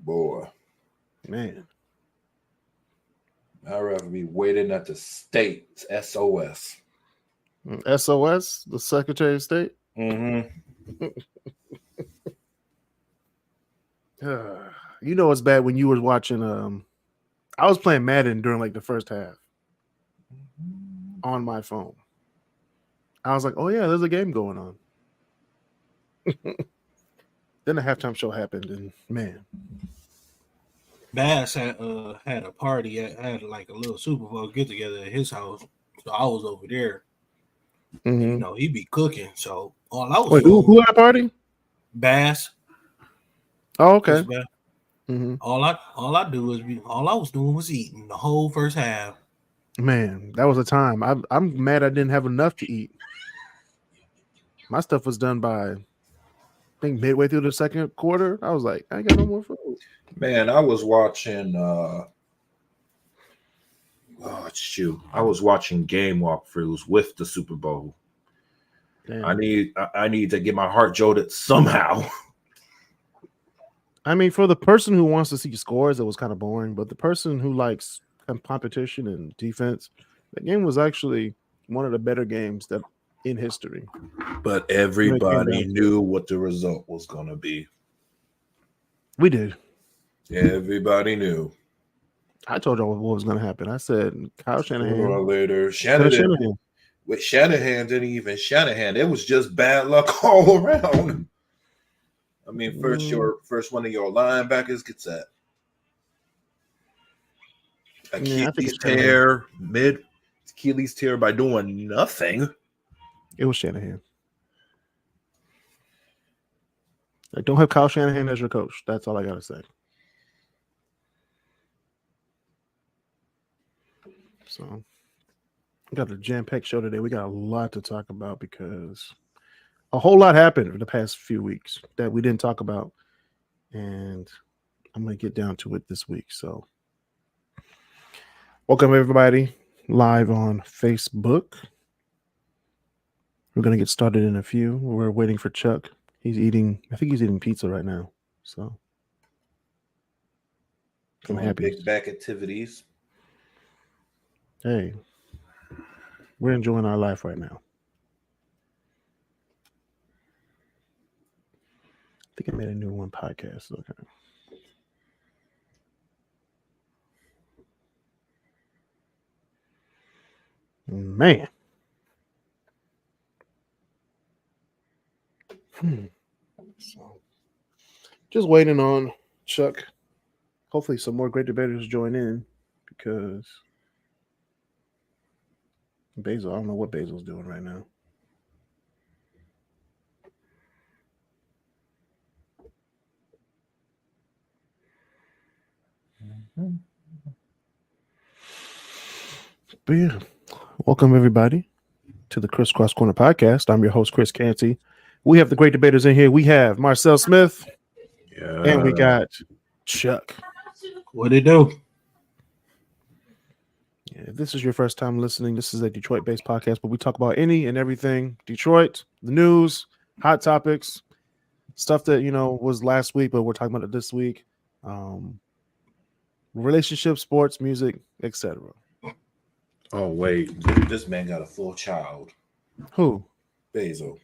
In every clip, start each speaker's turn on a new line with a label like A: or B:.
A: Boy.
B: Man.
A: I'd rather be waiting at the state's SOS.
B: SOS, the Secretary of State?
A: Mm-hmm.
B: You know it's bad when you were watching I was playing Madden during like the first half on my phone. I was like, oh yeah, there's a game going on. Then the halftime show happened, and man.
C: Bass had a party, had like a little Super Bowl get together at his house. So I was over there.
B: Mm-hmm.
C: You know, he be cooking. So all I was
B: Wait, who had a party?
C: Bass.
B: Oh, okay.
C: Mm-hmm. All I was doing was eating the whole first half.
B: Man, that was a time. I'm mad I didn't have enough to eat. My stuff was done by, I think, midway through the second quarter. I was like, I ain't got no more food.
A: Man, I was watching I was watching game walkthroughs with the Super Bowl. Damn. I need to get my heart jolted somehow.
B: I mean, for the person who wants to see scores, it was kind of boring. But the person who likes competition and defense, the game was actually one of the better games that in history.
A: But everybody knew what the result was going to be.
B: We did.
A: Everybody knew.
B: I told y'all what was going to happen. I said Kyle Shanahan.
A: Sooner or later, Shanahan. With Shanahan didn't even Shanahan. It was just bad luck all around. I mean, first one of your linebackers gets that Achilles tear by doing nothing.
B: It was Shanahan. I don't have Kyle Shanahan as your coach. That's all I gotta say. So, we got a jam-packed show today. We got a lot to talk about because a whole lot happened in the past few weeks that we didn't talk about, and I'm going to get down to it this week. So, welcome everybody live on Facebook. We're going to get started in a few. We're waiting for Chuck. I think he's eating pizza right now. So, I'm happy.
A: Big back activities.
B: Hey, we're enjoying our life right now. I think I made a new one podcast. Okay. Man. So, just waiting on Chuck. Hopefully some more Great Debaterz join in because Basil, I don't know what Basil's doing right now. But yeah, welcome everybody to the KrisCross Corner podcast. I'm your host, Kris Canty. We have the Great Debaterz in here. We have Marcel Smith, and we got Chuck.
C: What it do?
B: Yeah, if this is your first time listening, this is a Detroit-based podcast, but we talk about any and everything Detroit, the news, hot topics, stuff that was last week, but we're talking about it this week. Relationships, sports, music, etc.
A: Oh wait, this man got a full child.
B: Who?
A: Basil.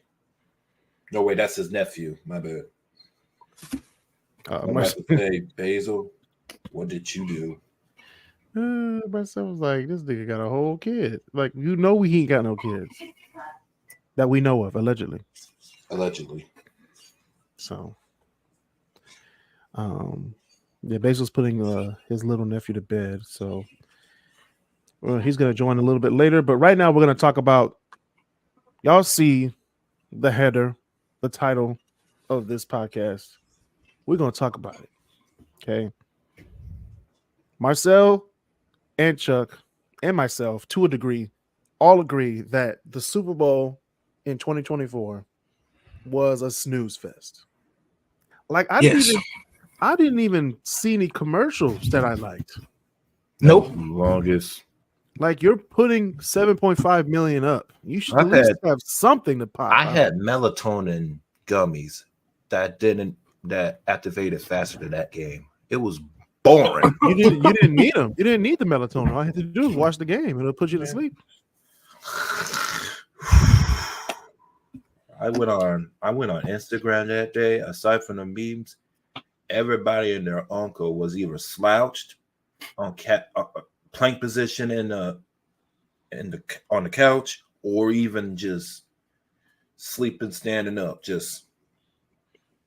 A: No wait, that's his nephew. My bad. I'm about to say, Basil, what did you do?
B: My son was like, this nigga got a whole kid. Like, we ain't got no kids that we know of, allegedly. So, yeah, Basil's putting his little nephew to bed. So, he's going to join a little bit later. But right now, we're going to talk about, y'all see the header, the title of this podcast. We're going to talk about it. Okay. Marcel and Chuck and myself, to a degree, all agree that the Super Bowl in 2024 was a snooze fest. Like I didn't even see any commercials that I liked.
C: Nope.
A: Longest.
B: Like you're putting 7.5 million up. You should at least have something to pop.
A: I had melatonin gummies that activated faster than that game. It was boring.
B: You didn't need them. You didn't need the melatonin. All you had to do was watch the game, and it'll put you to sleep.
A: I went on Instagram that day. Aside from the memes, everybody and their uncle was either slouched on plank position on the couch, or even just sleeping standing up.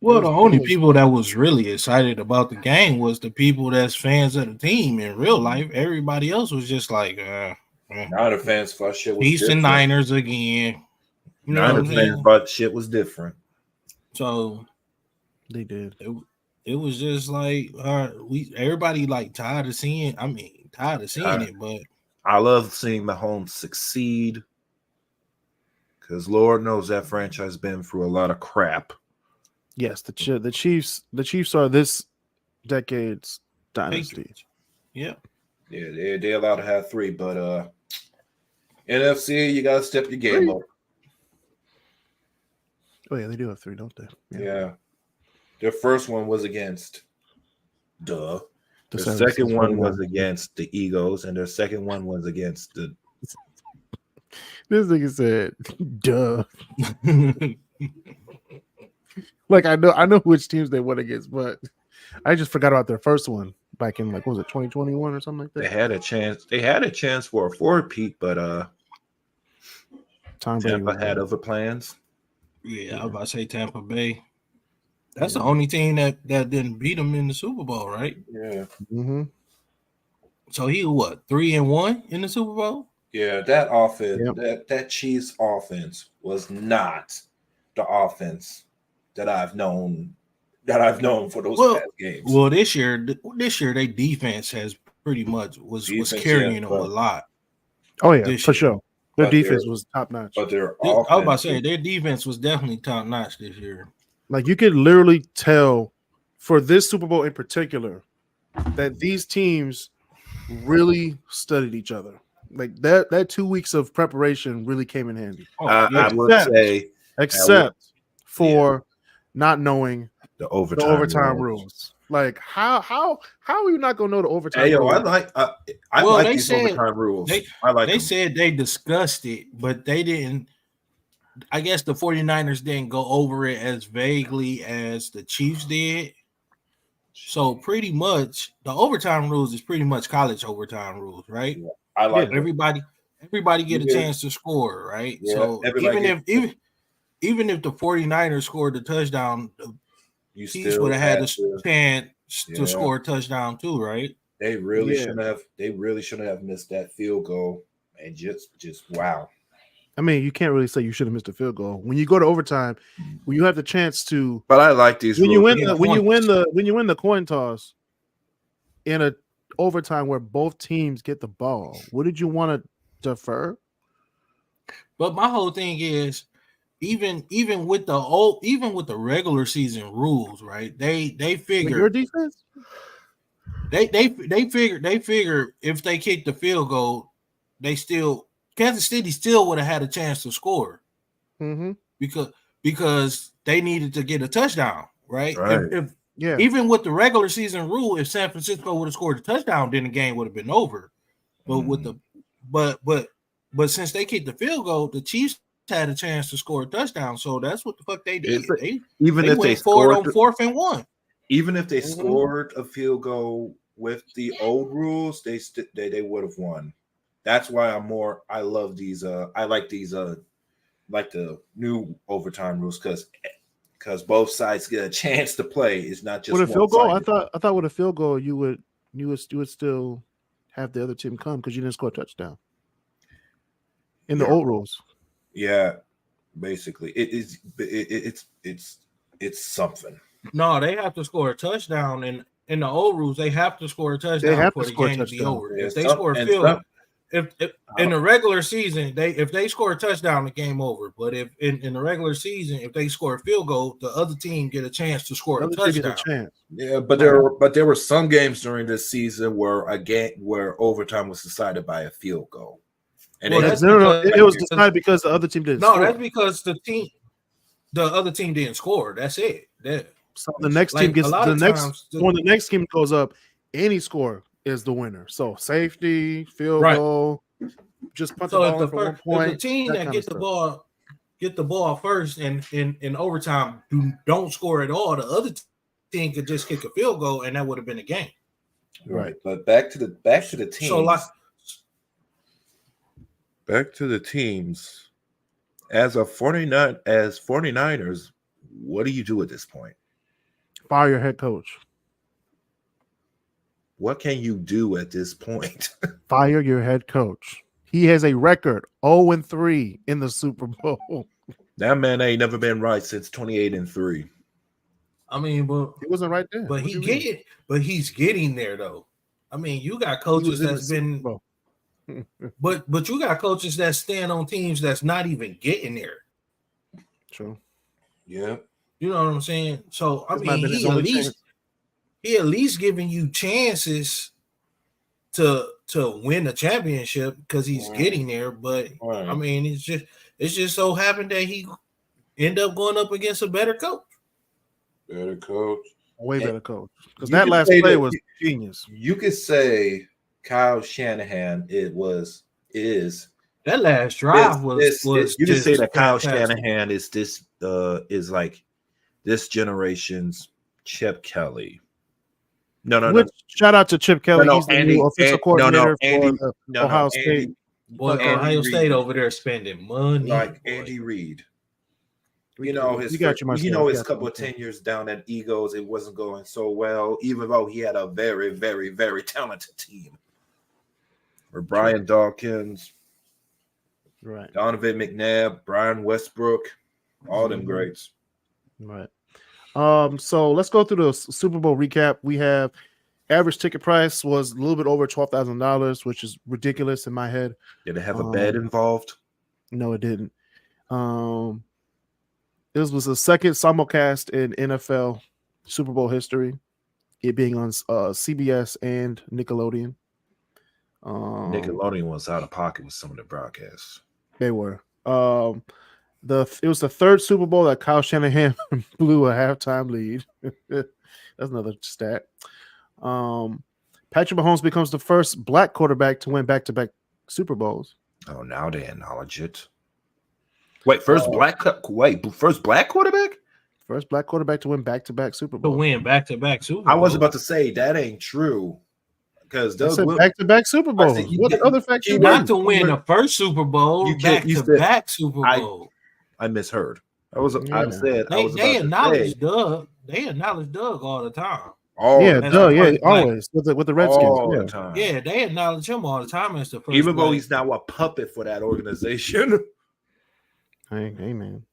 C: Well, the only people that was really excited about the game was the people that's fans of the team in real life. Everybody else was just like,
A: now the fans thought shit was
C: Chiefs
A: different.
C: and Niners again. You
A: now the fans thought shit was different.
C: So
B: they did.
C: It was just like everybody like tired of seeing it, but
A: I love seeing Mahomes succeed because Lord knows that franchise been through a lot of crap.
B: Yes, the Chiefs are this decade's dynasty.
C: Yeah,
A: they're allowed to have 3, but NFC, you gotta step your game up.
B: Oh yeah, they do have 3, don't they?
A: Yeah. Their first one was against the
B: San
A: second
B: Francisco
A: one
B: 49ers.
A: was against the Eagles, and their second one was against the.
B: This nigga said, "Duh." Like I know which teams they went against, but I just forgot about their first one back in what was it 2021 or something like that.
A: They had a chance. They had a chance for a four-peat, but Tampa had other plans.
C: Yeah, I was about to say Tampa Bay. That's the only team that didn't beat them in the Super Bowl, right?
A: Yeah.
B: Mm-hmm.
C: So he 3-1 in the Super Bowl?
A: Yeah, that offense, that Chiefs offense was not the offense that I've known for those past games.
C: Well, this year their defense has pretty much was carrying them a lot.
B: Oh yeah, for sure. Their defense was top notch.
A: But their
C: I was about to say their defense was definitely top notch this year.
B: Like you could literally tell for this Super Bowl in particular that these teams really studied each other. Like that 2 weeks of preparation really came in handy.
A: I would say,
B: except for not knowing
A: the overtime
B: rules. Like how are you not gonna know the overtime?
A: Hey,
B: rules?
A: I like these overtime rules.
C: They said they discussed it, but they didn't. I guess the 49ers didn't go over it as vaguely as the Chiefs did. So pretty much the overtime rules is pretty much college overtime rules, right?
A: Yeah, I like
C: everybody get a chance to score, right?
A: Yeah,
C: so even if the 49ers scored the touchdown, the Chiefs would have had a chance to score a touchdown too, right?
A: They really shouldn't have missed that field goal and just wow.
B: I mean, you can't really say you should have missed a field goal when you go to overtime. When you have the chance to,
A: but I like these.
B: When you win the coin toss in a overtime where both teams get the ball, what did you want to defer?
C: But my whole thing is, even with the regular season rules, right? They figure
B: your defense.
C: They figure if they kick the field goal, Kansas City still would have had a chance to score, because they needed to get a touchdown, right? Even with the regular season rule, if San Francisco would have scored a touchdown, then the game would have been over. But but since they kicked the field goal, the Chiefs had a chance to score a touchdown, so that's what the fuck they did.
A: If they
C: scored on 4th and 1,
A: even if they scored a field goal with the old rules, they would have won. That's why I love these. I like these. Like the new overtime rules because both sides get a chance to play. It's not just
B: with a field goal. I thought with a field goal you would still have the other team come because you didn't score a touchdown in the old rules.
A: Yeah, basically it's something.
C: No, they have to score a touchdown in the old rules. They have to score a touchdown for the game to be over. If they score a field. If in the regular season, if they score a touchdown, the game over. But if in the regular season, if they score a field goal, the other team get a chance to score a touchdown.
A: Yeah, but there were some games during this season where overtime was decided by a field goal. And
B: it was decided because the other team didn't.
C: No, that's because the other team didn't score. That's it.
B: So the next team gets when the next team goes up, any score is the winner. So safety, field goal, just put the ball in for 1 point.
C: If the team that get the ball first and in overtime don't score at all, the other team could just kick a field goal and that would have been a game.
A: Right. But back to the teams.
C: So
A: back to the teams. As 49ers, what do you do at this point?
B: Fire your head coach.
A: What can you do at this point?
B: Fire your head coach. He has a record 0-3 in the Super Bowl.
A: That man ain't never been right since 28-3.
C: I mean, but
B: he wasn't right there.
C: But he's getting there though. I mean, you got coaches that's been but you got coaches that stand on teams that's not even getting there.
B: True.
A: Yeah.
C: You know what I'm saying? So I mean, he at least giving you chances to win a championship because he's getting there. But I mean, it's just so happened that he end up going up against a better coach.
A: Better coach.
B: Way better coach. Because that last play was genius.
A: You could say Kyle Shanahan is
C: that last drive was
A: you can say that Kyle Shanahan is like this generation's Chip Kelly. No.
B: Shout out to Chip Kelly. He's the new offensive coordinator for Ohio State.
C: Ohio State over there spending money.
A: Like Andy Reid. His couple of tenures down at Eagles, it wasn't going so well, even though he had a very, very, very talented team. Or Brian Dawkins,
B: right?
A: Donovan McNabb, Brian Westbrook, all them greats.
B: Right. So let's go through the Super Bowl recap. We have average ticket price was a little bit over $12,000, which is ridiculous in my head.
A: Did it have a bed involved?
B: No, it didn't. This was the second simulcast in NFL Super Bowl history, it being on CBS and Nickelodeon.
A: Nickelodeon was out of pocket with some of the broadcasts.
B: They were. It was the third Super Bowl that Kyle Shanahan blew a halftime lead. That's another stat. Patrick Mahomes becomes the first black quarterback to win back-to-back Super Bowls.
A: Oh, now they acknowledge it. First black quarterback?
B: First black quarterback to win back-to-back Super Bowls.
C: To win back-to-back Super Bowls.
A: I was about to say that ain't true. Because
B: back-to-back Super Bowls. What other facts you
C: not to win the first Super Bowl, back-to-back Super Bowl.
A: I misheard. They
C: acknowledge Doug. They acknowledge Doug all the time.
B: Always with the Redskins.
A: All the time.
C: Yeah, they acknowledge him all the time as the first.
A: Even though he's now a puppet for that organization.
B: Hey, man.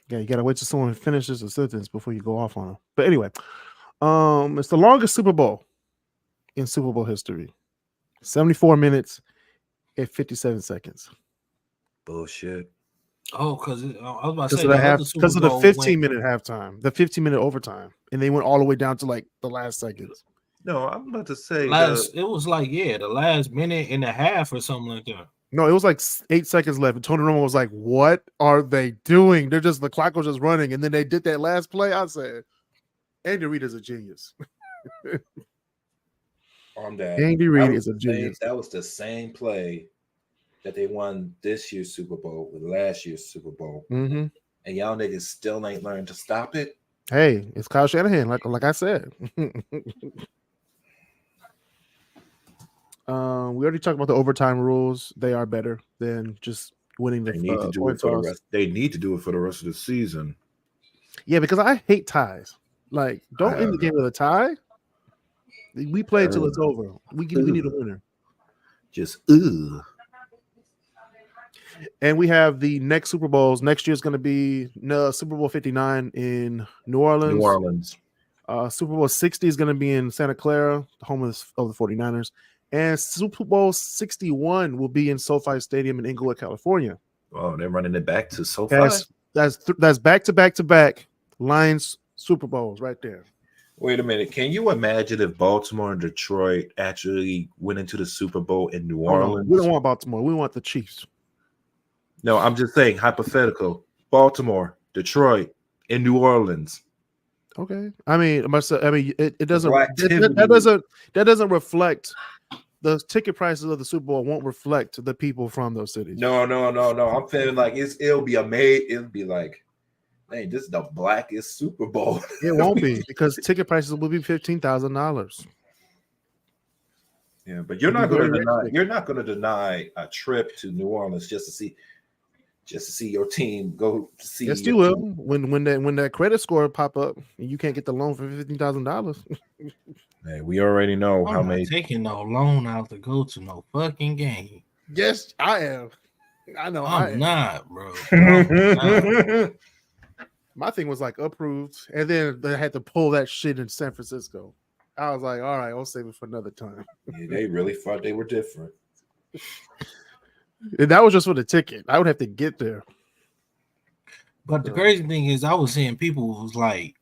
B: Yeah, you gotta wait till someone finishes a sentence before you go off on him. But anyway, it's the longest Super Bowl in Super Bowl history. 74 minutes and 57 seconds.
A: Bullshit.
C: Oh, because I was about to say
B: because of the 15-minute halftime, the 15-minute overtime, and they went all the way down to like the last seconds.
A: No, I'm about to say
C: it was like the last minute and a half or something like that.
B: No, it was like 8 seconds left, and Tony Romo was like, "What are they doing? The clock was just running." And then they did that last play. I said, Andy Reid is a genius. Andy Reid is a genius.
A: That was the same play that they won this year's Super Bowl with last year's Super Bowl.
B: Mm-hmm.
A: And y'all niggas still ain't learned to stop it.
B: Hey, it's Kyle Shanahan, like I said. We already talked about the overtime rules. They are better than just winning the
A: They need to do it for the rest. They need to do it for the rest of the season.
B: Yeah, because I hate ties. Like, don't end the game with a tie. We play until it's over. We need a winner.
A: Just
B: And we have the next Super Bowls. Next year is going to be Super Bowl 59 in New Orleans. Super Bowl 60 is going to be in Santa Clara, the home of the 49ers. And Super Bowl 61 will be in SoFi Stadium in Inglewood, California.
A: Oh, they're running it back to SoFi.
B: That's back-to-back Lions Super Bowls right there.
A: Wait a minute. Can you imagine if Baltimore and Detroit actually went into the Super Bowl in New Orleans?
B: We don't want Baltimore. We want the Chiefs.
A: No, I'm just saying hypothetical. Baltimore, Detroit, in New Orleans.
B: Okay, I mean, it doesn't.
A: That
B: doesn't reflect the ticket prices of the Super Bowl. Won't reflect the people from those cities.
A: No. I'm feeling like it'll be amazing. It'll be like, hey, this is the blackest Super Bowl.
B: It won't be because ticket prices will be $15,000.
A: Yeah, but you're not going to deny a trip to New Orleans just to see your team go to see.
B: Yes, you will. When that credit score pop up and you can't get the loan for $15,000.
A: Hey, we already know how many
C: taking no loan out to go to no fucking game.
B: Yes, I am. I know
C: I'm not, bro.
B: My thing was like approved, and then they had to pull that shit in San Francisco. I was like, all right, I'll save it for another time.
A: Yeah, they really thought they were different.
B: And that was just for the ticket. I would have to get there.
C: But the crazy thing is, I was seeing people was like,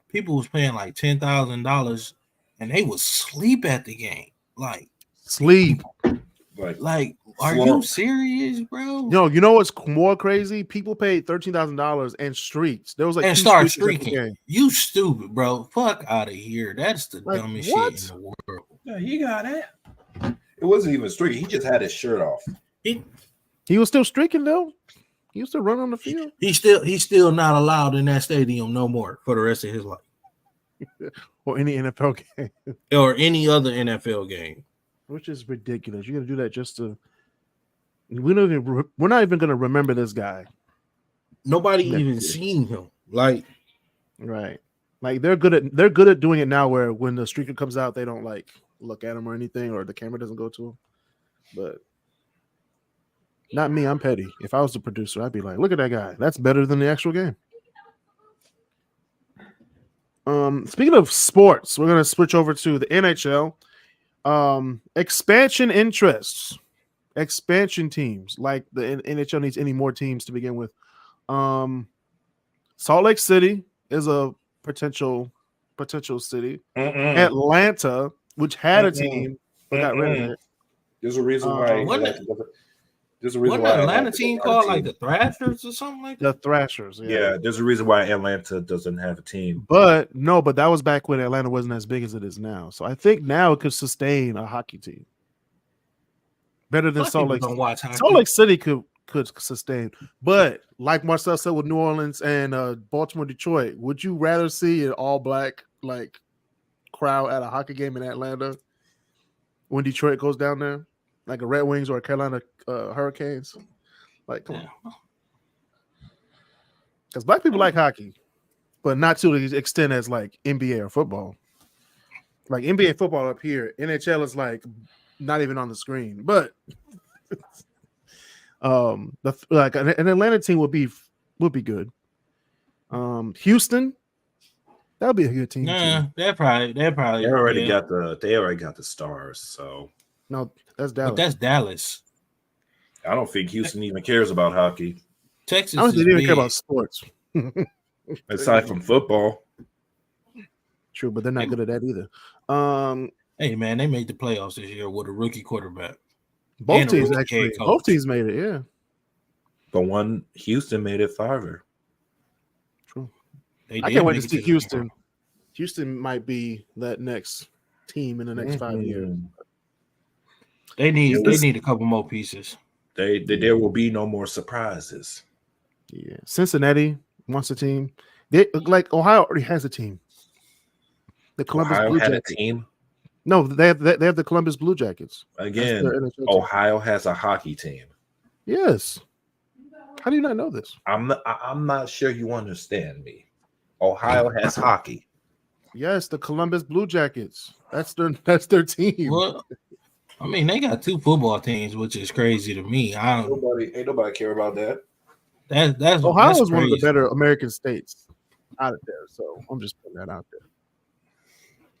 C: people was paying like $10,000, and they would sleep at the game, like
B: sleep.
C: Like, are you serious, bro?
B: No, you know what's more crazy? People paid $13,000 and streaks. There was like
C: and start streaking. You stupid, bro. Fuck out of here. That's the dumbest shit in the world.
A: Yeah, he got it. It wasn't even streaking. He just had his shirt off.
B: He was still streaking though. He used to run on the field.
C: He's still not allowed in that stadium no more for the rest of his life.
B: Or any NFL game.
C: Or any other NFL game.
B: Which is ridiculous. You're gonna do that just to. We're not even gonna remember this guy.
C: Nobody even seen him. Like,
B: right? Like they're good at doing it now. Where when the streaker comes out, they don't like look at him or anything, or the camera doesn't go to him. But not me. I'm petty. If I was the producer, I'd be like, "Look at that guy. That's better than the actual game." Speaking of sports, we're gonna switch over to the NHL. Expansion interests, expansion teams. Like the NHL needs any more teams to begin with. Salt Lake City is a potential city. Atlanta, which had a team, but got rid of it.
A: There's a reason why. There's a reason
C: why Atlanta team called like the Thrashers or something like that.
B: The Thrashers,
A: yeah. There's a reason why Atlanta doesn't have a team.
B: But that was back when Atlanta wasn't as big as it is now. So I think now it could sustain a hockey team better than Salt Lake. Salt Lake City could sustain, but like Marcel said with New Orleans and Baltimore, Detroit, would you rather see an all black like crowd at a hockey game in Atlanta when Detroit goes down there? Like a Red Wings or a Carolina Hurricanes, like come on, because black people like hockey, but not to the extent as like NBA or football. Like NBA football up here, NHL is like not even on the screen. But like an Atlanta team would be good. Houston, that would be a good team.
C: They already
A: got the stars. So
B: no. That's Dallas.
C: But that's Dallas.
A: I don't think Houston even cares about hockey.
C: Texas.
B: I don't think they even care about sports.
A: Aside from football.
B: True, but they're not good at that either.
C: Hey man, they made the playoffs this year with a rookie quarterback.
B: Both teams made it, yeah.
A: But one Houston made it farther.
B: True. I can't wait to see Houston. Houston might be that next team in the next 5 years.
C: They need a couple more pieces.
A: There will be no more surprises.
B: Yeah, Cincinnati wants a team. They like Ohio already has a team. The Columbus Blue Jackets.
A: A team.
B: No, they have the Columbus Blue Jackets.
A: Again, Ohio has a hockey team.
B: Yes. How do you not know this?
A: I'm not sure you understand me. Ohio has hockey.
B: Yes, the Columbus Blue Jackets. That's their team.
C: Well, I mean, they got 2 football teams, which is crazy to me.
A: Ain't nobody care about that.
C: That's
B: Ohio is
C: crazy.
B: One of the better American states out of there. So I'm just putting that out there.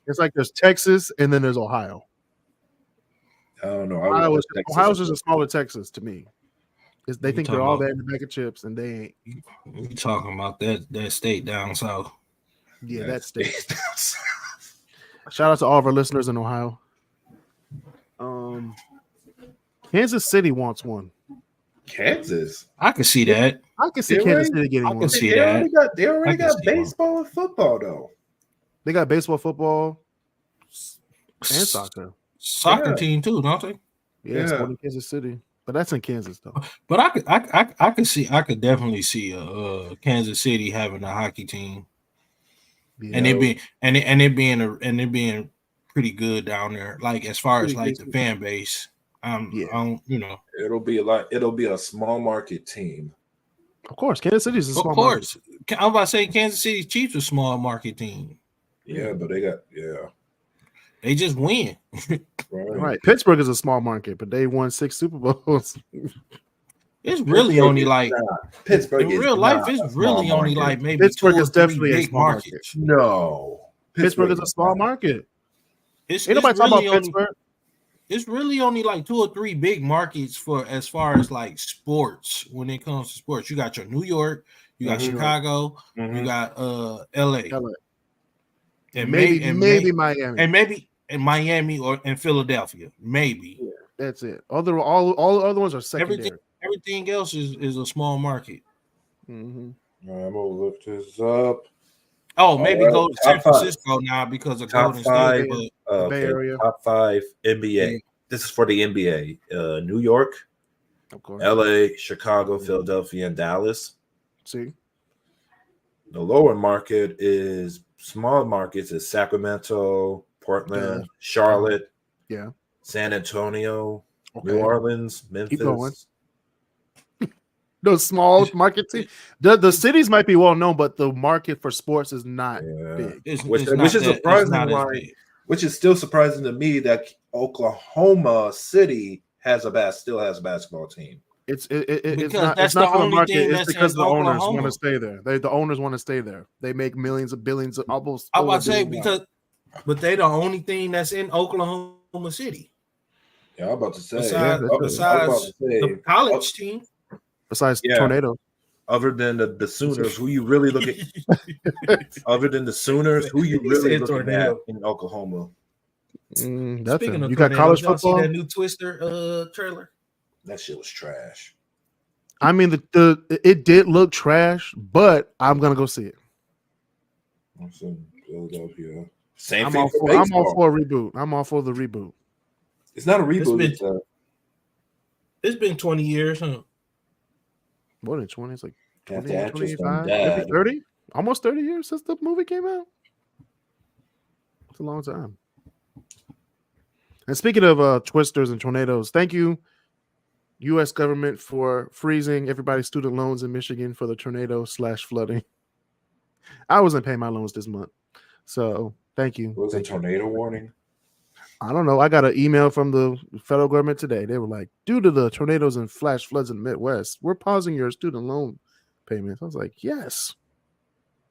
B: It's like there's Texas and then there's Ohio.
A: I don't know.
B: Ohio's just a smaller Texas to me. They think they're all that in the bag of chips, and they ain't.
C: You talking about that state down south?
B: Yeah, that state. Shout out to all of our listeners in Ohio. Kansas City wants one.
A: Kansas.
C: I can see that.
B: I can see Kansas City getting one.
C: I can see that.
A: They already got baseball and football though.
B: They got baseball, football, and soccer.
C: Soccer team too, don't they?
B: Yeah, Sporting Kansas City, but that's in Kansas though.
C: But I could definitely see Kansas City having a hockey team, and it being pretty good down there. Like as far as like the fan base,
A: it'll be a small market team.
B: Of course, Kansas City is a small market.
C: I'm about to say Kansas City Chiefs is a small market team.
A: Yeah, but they
C: just win.
B: Right. Pittsburgh is a small market, but they won 6 Super Bowls.
C: It's really only like
A: Pittsburgh.
C: In real life, it's really only like maybe
B: Pittsburgh is definitely a small market.
A: No,
B: Pittsburgh is a small market.
C: Ain't
B: nobody talking about Pittsburgh.
C: It's really only like 2 or 3 big markets for as far as like sports. When it comes to sports, you got your New York, you got Chicago, you got LA. And
B: maybe Miami,
C: and Miami or in Philadelphia, maybe.
B: Yeah, that's it. All the other ones are secondary.
C: Everything else is a small market.
A: I'm gonna look this up.
C: Oh, maybe go to San Francisco now because of Golden State.
B: Bay Area.
A: Top 5 NBA. This is for the NBA. New York,
B: of course.
A: LA, Chicago, Philadelphia, and Dallas.
B: See,
A: the lower market is small markets is Sacramento, Portland, Charlotte, San Antonio, New Orleans, Memphis.
B: Those small market teams. The cities might be well known, but the market for sports is not big.
A: Which is still surprising to me that Oklahoma City still has a basketball team.
B: It's not for the market. It's because the owners want to stay there. The owners want to stay there. They make millions of billions of almost.
C: I was about to say but they the only thing that's in Oklahoma City.
A: Yeah, I'm about to say.
C: Besides the college team.
B: Besides Tornadoes.
A: Other than the Sooners, who you really look at? Other than the Sooners, who you really looking at in Oklahoma?
C: Speaking of
B: you got college football.
C: See that new Twister trailer?
A: That shit was trash.
B: I mean, it did look trash, but I'm gonna go see it.
A: I'm from Philadelphia.
B: I'm all for a reboot. I'm all for the reboot.
A: It's not a reboot.
C: It's been 20 years, huh?
B: More than 20. It's like 20, 25, 30? Almost 30 years since the movie came out. It's a long time. And speaking of twisters and tornadoes, thank you, U.S. government, for freezing everybody's student loans in Michigan for the tornado/flooding. I wasn't paying my loans this month, so thank you.
A: Was it a tornado warning?
B: I don't know. I got an email from the federal government today. They were like, due to the tornadoes and flash floods in the Midwest, we're pausing your student loan payments. I was like, yes.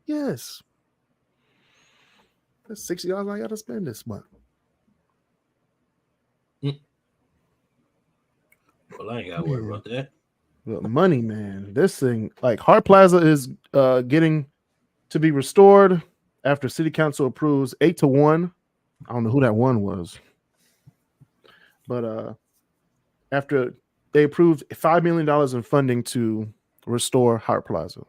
B: That's $60 I got to spend this month.
C: Well, I ain't got to worry about that.
B: The money, man. This thing, like Hart Plaza is getting to be restored after City Council approves 8-1. I don't know who that one was, but after they approved $5 million in funding to restore Hart Plaza,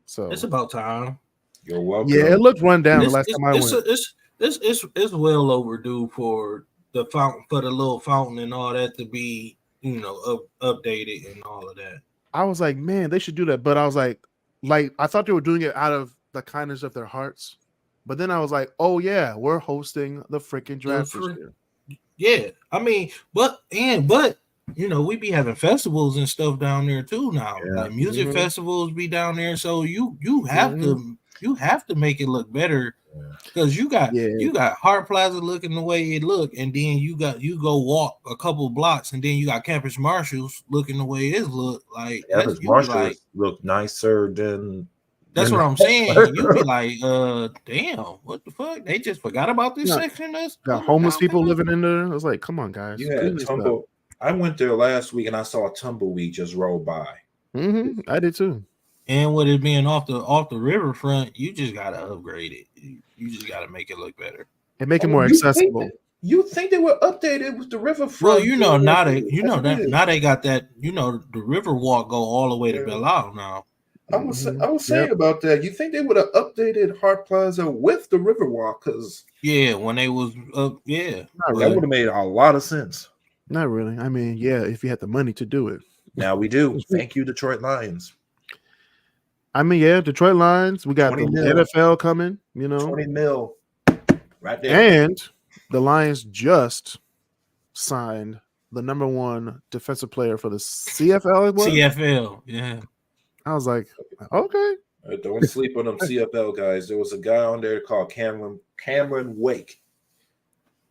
B: so
C: it's about time.
A: You're welcome.
B: Yeah, it looked run down the last time I went.
C: It's well overdue for the fountain, for the little fountain and all that to be, updated and all of that.
B: I was like, man, they should do that, but I was like I thought they were doing it out of the kindness of their hearts. But then I was like, oh, yeah, we're hosting the freaking draft this year.
C: Yeah. I mean, but we be having festivals and stuff down there too now. Yeah. Like music festivals be down there. So you have to make it look better because you got Hart Plaza looking the way it look, and then you go walk a couple blocks, and then you got Campus Marshals looking the way it look. Like
A: Campus Marshals look nicer than.
C: That's what I'm saying. You be like, damn, what the fuck? They just forgot about this section.
B: Got homeless people living in there. I was like, come on, guys.
A: Yeah, I went there last week and I saw a tumbleweed just roll by.
B: Mm-hmm. I did too.
C: And with it being off the riverfront, you just gotta upgrade it. You just gotta make it look better
B: and make it more accessible.
A: You think they were updated with the riverfront?
C: Well, now they got that. The Riverwalk go all the way to Belle Isle now.
A: I was saying about that. You think they would have updated Hart Plaza with the Riverwalk? Because
C: when they was that
A: would have made a lot of sense.
B: Not really. I mean, if you had the money to do it.
A: Now we do. Thank you, Detroit Lions.
B: I mean, Detroit Lions. We got the NFL coming.
A: 20 mil, right there.
B: And the Lions just signed the number 1 defensive player for the CFL.
C: CFL, yeah.
B: I was like, okay.
A: Don't sleep on them CFL guys. There was a guy on there called Cameron Wake.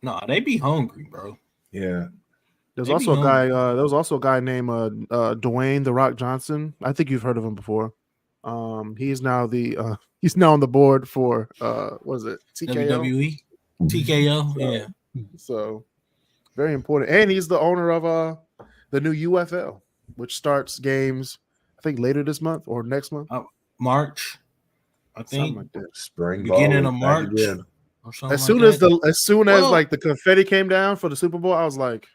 B: No,
C: they be hungry, bro.
A: Yeah.
B: There was also a guy named Dwayne The Rock Johnson. I think you've heard of him before. He's now on the board for what is it? TKO?
C: WWE? TKO, yeah.
B: So very important. And he's the owner of the new UFL, which starts games I think later this month or next month.
C: March. I think
B: something like that.
A: Spring
C: beginning of March.
B: As soon as the confetti came down for the Super Bowl, I was like,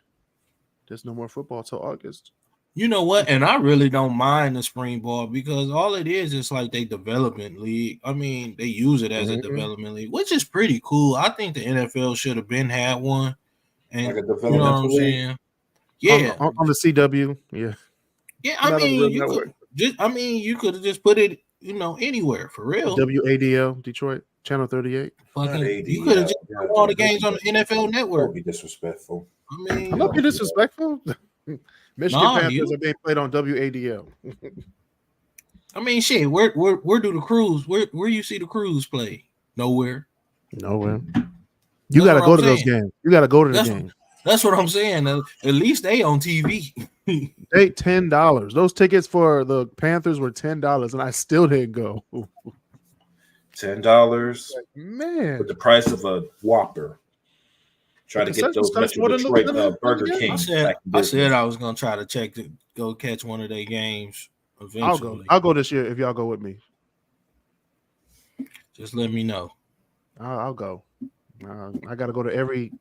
B: there's no more football till August.
C: You know what? And I really don't mind the spring ball because all it is like they development league. I mean, they use it as a development league, which is pretty cool. I think the NFL should have had one. And
A: like a
C: you know what I'm saying? Yeah.
B: On the CW. Yeah.
C: Yeah, I mean, you could have just put it, anywhere for real.
B: WADL, Detroit, Channel 38.
C: You could have just put all the games on the NFL Network.
A: Don't be disrespectful.
C: I mean,
B: I'm not being disrespectful. Michigan Panthers are being played on WADL.
C: I mean, shit. Where do the Crews? Where you see the Crews play? Nowhere.
B: You got to go to those games. You got to go to the games.
C: That's what I'm saying. At least they on TV.
B: They $10. Those tickets for the Panthers were $10, and I still didn't go.
A: $10,
B: man,
A: with the price of a Whopper. Try to get those Metro Detroit Burger King.
C: I said I was gonna try to go catch one of their games eventually.
B: I'll go this year if y'all go with me.
C: Just let me know.
B: I'll go. I got to go to every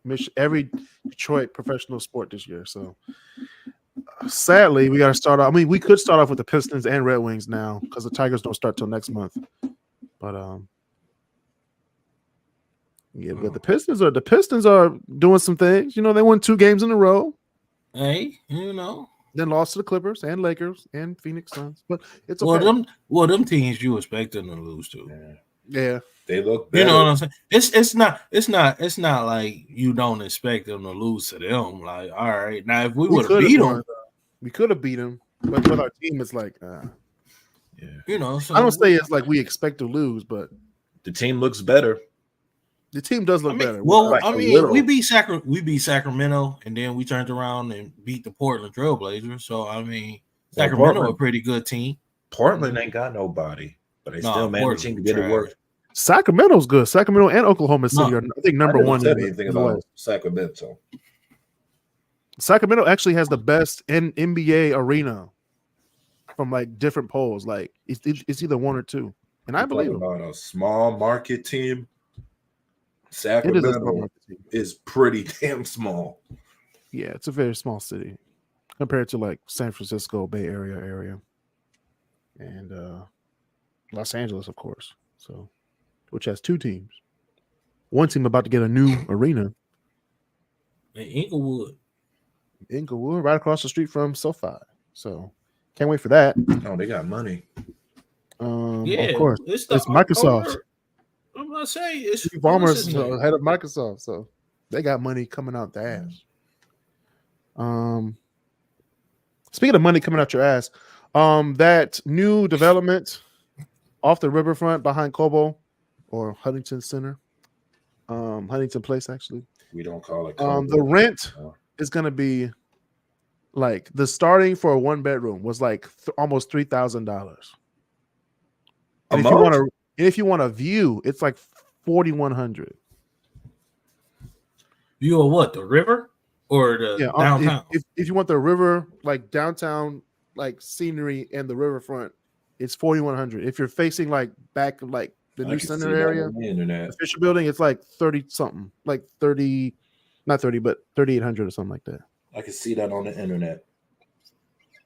B: Detroit professional sport this year. So sadly, we got to start off. I mean, we could start off with the Pistons and Red Wings now because the Tigers don't start till next month. But but the Pistons are doing some things. They won 2 games in a row.
C: Hey,
B: then lost to the Clippers and Lakers and Phoenix Suns. But it's okay.
C: Them teams you expect them to lose to.
B: Yeah.
A: They look better.
C: You know what I'm saying? It's not like you don't expect them to lose to them. Like, all right, now if we would have beat them,
B: we could have beat them. But with our team, it's like,
A: yeah.
C: So
B: I don't say it's like we expect to lose, but
A: the team looks better.
B: The team does look better.
C: Well, we beat Sacramento, and then we turned around and beat the Portland Trailblazers. So Sacramento a pretty good team.
A: Portland ain't got nobody, but they still managing to get it work.
B: Sacramento's good. Sacramento and Oklahoma City are, I think, number one.
A: Anything about Sacramento?
B: Sacramento actually has the best NBA arena from like different polls. Like it's either 1 or 2, and I believe
A: about a small market team. Sacramento is pretty damn small.
B: Yeah, it's a very small city compared to like San Francisco Bay Area, and Los Angeles, of course. So, which has 2 teams. One team about to get a new arena.
C: Inglewood,
B: right across the street from SoFi. So, can't wait for that.
A: Oh, they got money.
B: Of course, it's Microsoft.
C: I'm gonna say it's
B: Ballmer's head of Microsoft, so they got money coming out the ass. Speaking of money coming out your ass, that new development off the riverfront behind Cobo or Huntington Center, Huntington Place, actually.
A: We don't call it.
B: The rent is gonna be like the starting for a 1-bedroom was like almost $3,000. And if you want a view, it's like $4,100.
C: View of what? The river or the downtown?
B: If you want the river, like downtown, like scenery and the riverfront, it's $4,100. If you're facing like back, like the new center area, the Fisher Building, it's like 30 something, like 30. Not 30, but 3,800 or something like that.
A: I can see that on the internet.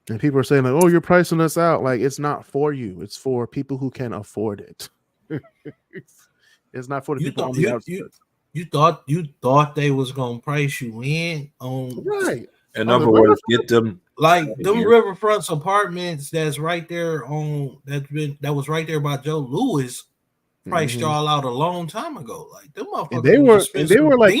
B: And people are saying like, "Oh, you're pricing us out." Like, it's not for you. It's for people who can afford it. It's not for the people on the outside.
C: You thought they was gonna price you in on
B: right.
A: In other words, get them
C: like them riverfronts apartments that's right there on that was right there by Joe Louis priced y'all out a long time ago. Like them motherfuckers.
B: They were like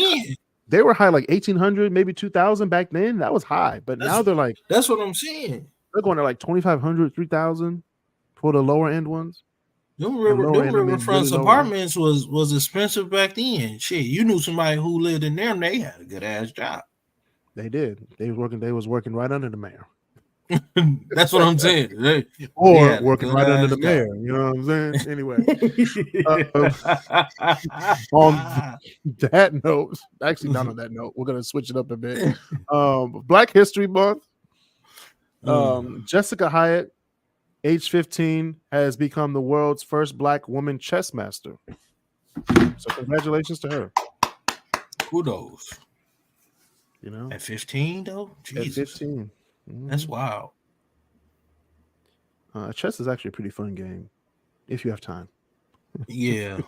B: they were high like 1,800, maybe 2,000 back then. That was high, but now they're like
C: that's what I'm saying.
B: They're going to like 2,500, 3,000 for the lower end ones.
C: Them riverfronts apartments was expensive back then. Shit, you knew somebody who lived in there and they had a good ass job.
B: They did. They was working right under the mayor.
C: That's what I'm saying.
B: Working right under the mayor. You know what I'm saying? Anyway. On that note, actually not on that note, we're gonna switch it up a bit. Black History Month. Jessica Hyatt, age 15, has become the world's first Black woman chess master. So congratulations to her.
C: Kudos.
B: You know,
C: at 15 though, Jesus.
B: At 15,
C: that's wild.
B: Chess is actually a pretty fun game if you have time.
C: Yeah,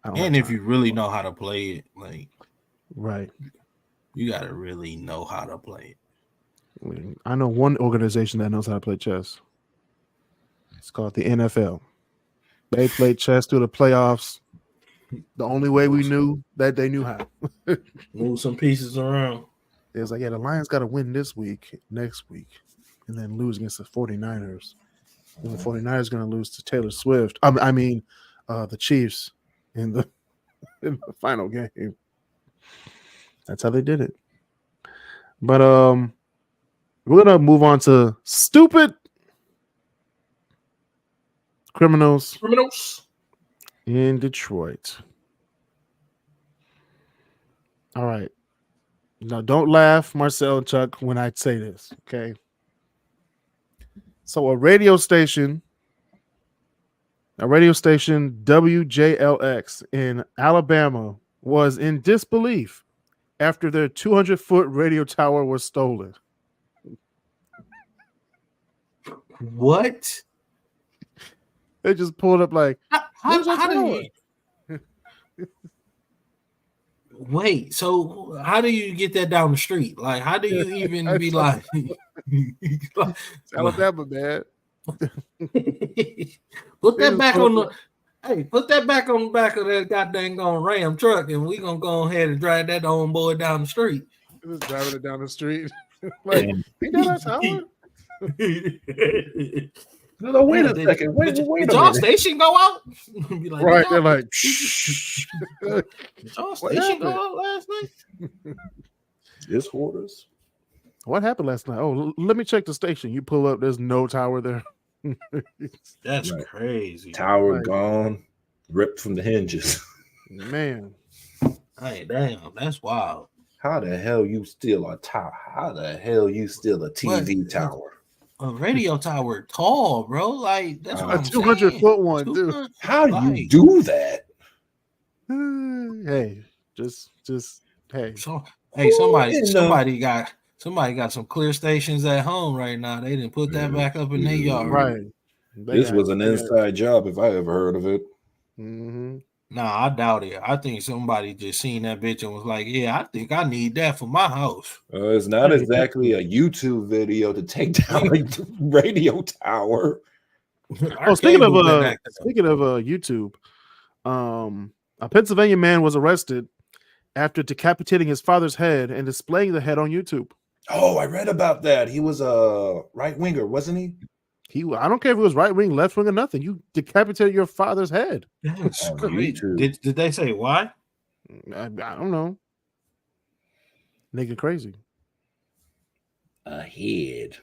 C: and if you really know how to play it, like
B: right,
C: you got to really know how to play it.
B: I know one organization that knows how to play chess. It's called the NFL. They played chess through the playoffs. The only way we knew that they knew how.
C: Move some pieces around.
B: It was like, yeah, the Lions got to win this week, next week, and then lose against the 49ers. And the 49ers going to lose to Taylor Swift. I mean, the Chiefs in the final game. That's how they did it. But we're going to move on to stupid criminals in Detroit. All right. Now, don't laugh, Marcel and Chuck, when I say this, okay? So a radio station, WJLX in Alabama, was in disbelief after their 200-foot radio tower was stolen.
C: What?
B: They just pulled up like,
C: how do you... Wait, so how do you get that down the street? Like, how do you even be like...
B: It's Alabama, man.
C: Put that back on the... Hey, put that back on the back of that goddamn Ram truck, and we're going to go ahead and drive that old boy down the street.
B: He was driving it down the street. Like, he got our tower?
A: No, wait a second. Wait a minute.
C: Did station go out?
B: Be like, right, they're like, shh.
C: Did station go out last night?
A: It's orders.
B: What happened last night? Oh, let me check the station. You pull up, there's no tower there.
C: That's crazy.
A: Tower gone, ripped from the hinges.
B: Man.
C: Hey, damn, that's wild.
A: How the hell you steal a tower? How the hell you steal a TV tower?
C: A radio tower tall, bro. Like that's what I'm
B: 200-foot one, dude.
A: How do you do that?
B: Hey, just hey.
C: So, hey, somebody got some clear stations at home right now. They didn't put that back up in their yard.
B: Right.
A: This was an inside job if I ever heard of it.
B: Mm-hmm.
C: Nah, I doubt it. I think somebody just seen that bitch and was like, yeah, I think I need that for my house.
A: It's not exactly a YouTube video to take down a radio tower.
B: Speaking of YouTube, a Pennsylvania man was arrested after decapitating his father's head and displaying the head on YouTube.
A: Oh, I read about that. He was a right winger, wasn't he?
B: I don't care if it was right wing, left wing, or nothing. You decapitated your father's head.
C: That's crazy. Did they say why?
B: I don't know. Nigga crazy.
A: A head.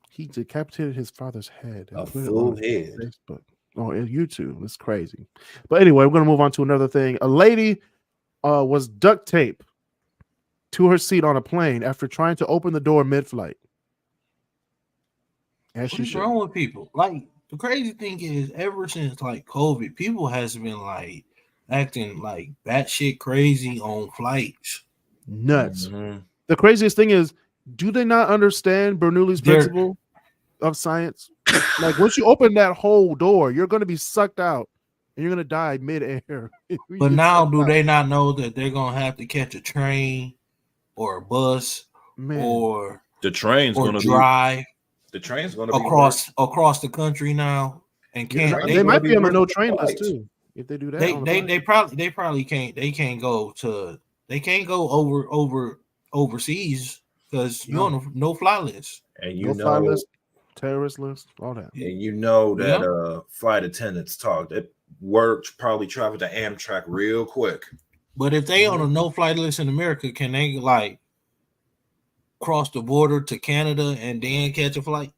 B: He decapitated his father's head.
A: A full head.
B: Facebook. Oh, YouTube. It's crazy. But anyway, we're going to move on to another thing. A lady was duct taped to her seat on a plane after trying to open the door mid-flight.
C: What's wrong with people? Like, the crazy thing is, ever since like COVID, people has been like acting like batshit crazy on flights.
B: Nuts. The craziest thing is, do they not understand Bernoulli's principle of science? Like, once you open that whole door, you're going to be sucked out and you're going to die midair.
C: But now, do they not know that they're going to have to catch a train or a bus or
A: the train's going to
C: drive?
A: The train's going to be
C: across the country now, and can't
B: they might be on a no train list too. If they do that,
C: they probably can't. They can't go overseas because you're on a no fly list.
A: And you know,
B: list, terrorist list, all that.
A: And you know that flight attendants talk that word probably travel to Amtrak real quick.
C: But if they on a no flight list in America, can they like cross the border to Canada and then catch a flight?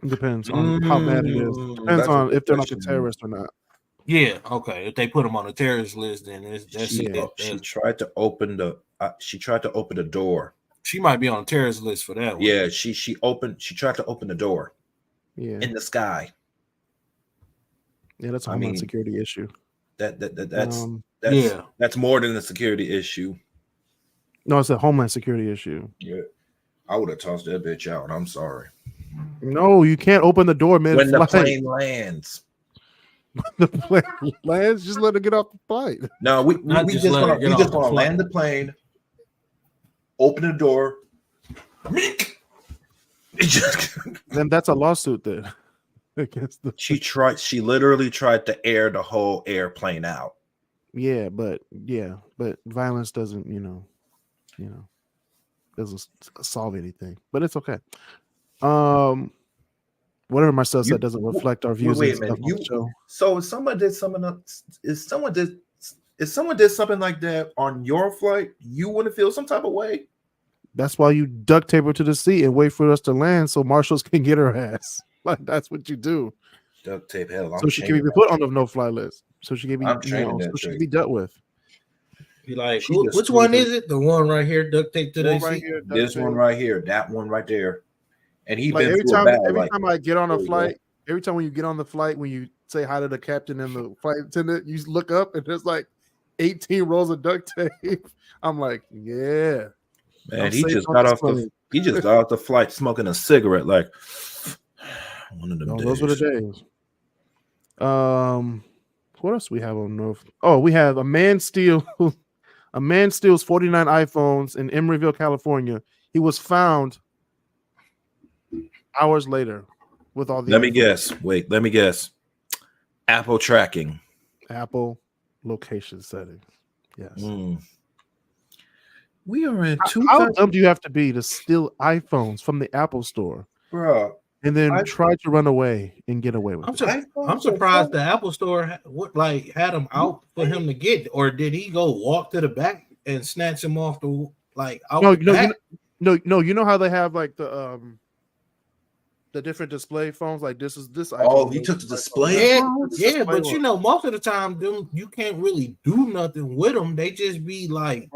B: It depends on how bad it is. Depends on if they're like a terrorist or not.
C: Yeah, okay. If they put them on a terrorist list, then that's it.
A: She tried to open the door.
C: She might be on a terrorist list for that one.
A: Yeah, she tried to open the door. Yeah, in the sky.
B: Yeah, that's a homeland security issue.
A: That's more than a security issue.
B: No, it's a homeland security issue.
A: Yeah, I would have tossed that bitch out. I'm sorry.
B: No, you can't open the door mid-flight.
A: When the plane lands.
B: The plane lands, just let it get off the flight.
A: No, we just want to land the plane, open the door.
B: Then that's a lawsuit then.
A: She literally tried to air the whole airplane out.
B: Yeah, but violence doesn't, doesn't solve anything. But it's okay. Whatever Marcel said doesn't reflect our views.
A: Wait a minute. So if someone did something like that on your flight, you wouldn't feel some type of way?
B: That's why you duct tape her to the seat and wait for us to land so marshals can get her ass. Like, that's what you do.
A: Duct tape, hell.
B: So she can be put on the no-fly list. So she can be, she can be dealt with.
C: Be like, which one is it? The one right here, duct tape to the seat.
A: This one right here, that one right there. And he
B: every time I get on a flight, every time when you get on the flight, when you say hi to the captain and the flight attendant, you look up and there's like 18 rolls of duct tape. I'm like, yeah.
A: Man, he just got off the flight smoking a cigarette, like one of them days.
B: Those were the days. What else do we have on North? Oh, we have a man steals 49 iPhones in Emeryville, California. He was found hours later with all the
A: let me guess Apple tracking,
B: Apple location settings. Yes.
A: We are in
B: how dumb do you have to be to steal iPhones from the Apple store,
A: bro,
B: and then try to run away and get away with it?
C: I'm surprised the Apple store had him out for him to get, or did he go walk to the back and snatch him off the out?
B: No, you know how they have like the different display phones, like this iPhone.
A: Oh, he took the display.
C: Yeah, but most of the time, you can't really do nothing with them. They just be like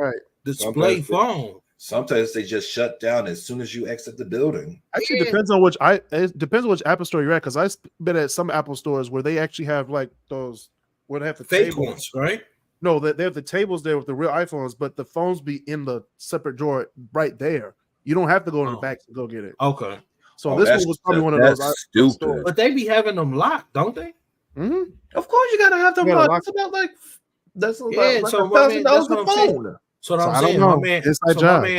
C: display phone.
A: Sometimes they just shut down as soon as you exit the building.
B: Actually, it depends on which Apple store you're at. Because I've been at some Apple stores where they actually have like those where they have the
C: fake
B: tables.
C: Ones, right?
B: No, they have the tables there with the real iPhones, but the phones be in the separate drawer right there. You don't have to go in the back to go get it.
C: Okay.
B: So this one was probably one of those.
A: Stupid.
C: But they be having them locked, don't they?
B: Mm-hmm.
A: Of course, you gotta have them locked. It's about $1,000 a phone.
C: So I'm saying, my man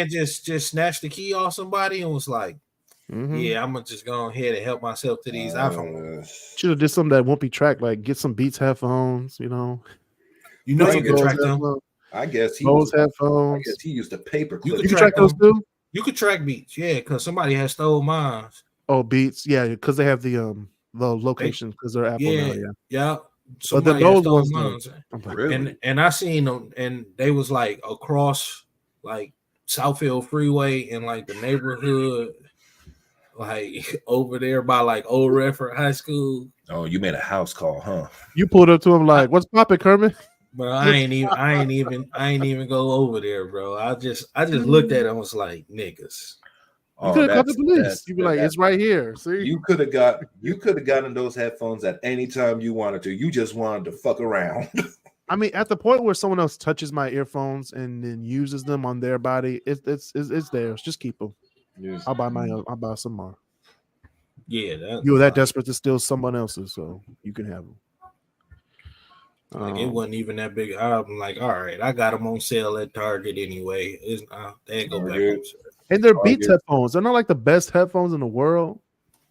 C: just snatched the key off somebody and was like, "Yeah, I'm gonna just go ahead and help myself to these iPhones."
B: Should have did something that won't be tracked, like get some Beats headphones. You
C: you can track them.
A: I guess
B: those headphones.
A: I guess he used a paper clip.
B: You can track those too.
C: You could track Beats, yeah, because somebody has stole mine.
B: Oh, Beats, yeah, because they have the locations because they're Apple now,
C: yeah.
B: But then those ones,
A: really?
C: and I seen them, and they was like across like Southfield Freeway in like the neighborhood, like over there by like Old Redford High School.
A: Oh, you made a house call, huh?
B: You pulled up to him like, "What's poppin', Kermit?"
C: But I ain't even go over there, bro. I just looked at it and was like, niggas.
B: You could have called the police. You'd be like, it's right here. See,
A: you could have gotten those headphones at any time you wanted to. You just wanted to fuck around.
B: I mean, at the point where someone else touches my earphones and then uses them on their body, it's theirs. Just keep them.
A: Yes.
B: I'll buy some more.
C: Yeah,
B: you were that desperate to steal someone else's, so you can have them.
C: Like it wasn't even that big. I'm like, all right, I got them on sale at Target anyway. They go back on sale.
B: And they're Beats headphones. They're not like the best headphones in the world.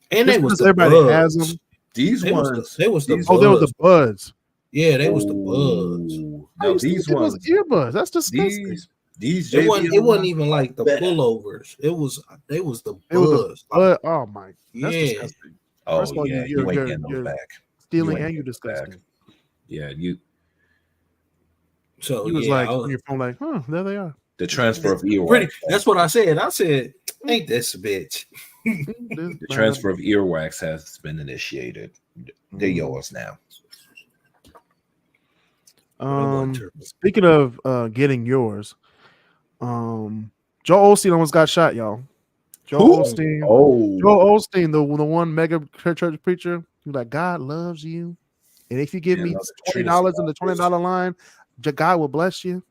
C: And they was the
B: everybody
C: buds.
B: has them.
A: These
C: they
A: ones,
C: was the buds.
B: They were the buds.
C: Yeah, they was the buds.
A: Now these ones,
B: earbuds. That's disgusting.
A: These
C: it wasn't even like the pullovers. They was the buds.
B: Oh my, that's disgusting.
A: Oh
B: First of all,
A: yeah, you ain't getting those back.
B: Stealing and you're disgusting.
A: Yeah, you.
C: So
B: he was like on your phone, like, there they are.
A: The transfer of earwax.
C: That's what I said. I said, ain't this a bitch?
A: The transfer of earwax has been initiated. They're yours now.
B: Speaking of getting yours, Joel Osteen almost got shot, y'all. Joel Osteen, the one mega church preacher, who's like, God loves you, and if you give me $20 in the $20 line, God will bless you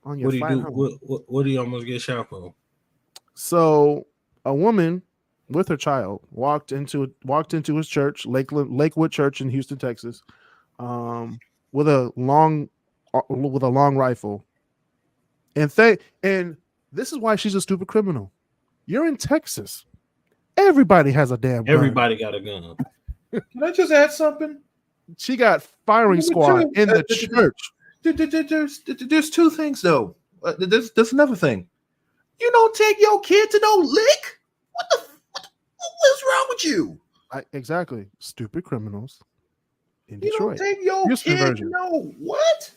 B: on your flight home.
C: What do you almost get shot for?
B: So a woman with her child walked into his church, Lakewood Church in Houston, Texas, with a long rifle, and this is why she's a stupid criminal. You're in Texas. Everybody has a damn gun.
C: Everybody got a gun.
A: Can I just add something?
B: She got firing squad in the church.
A: There's two things though. There's another thing. You don't take your kid to no lick. What's wrong with you?
B: Exactly, stupid criminals in
A: You
B: Detroit.
A: don't take your kid to no what?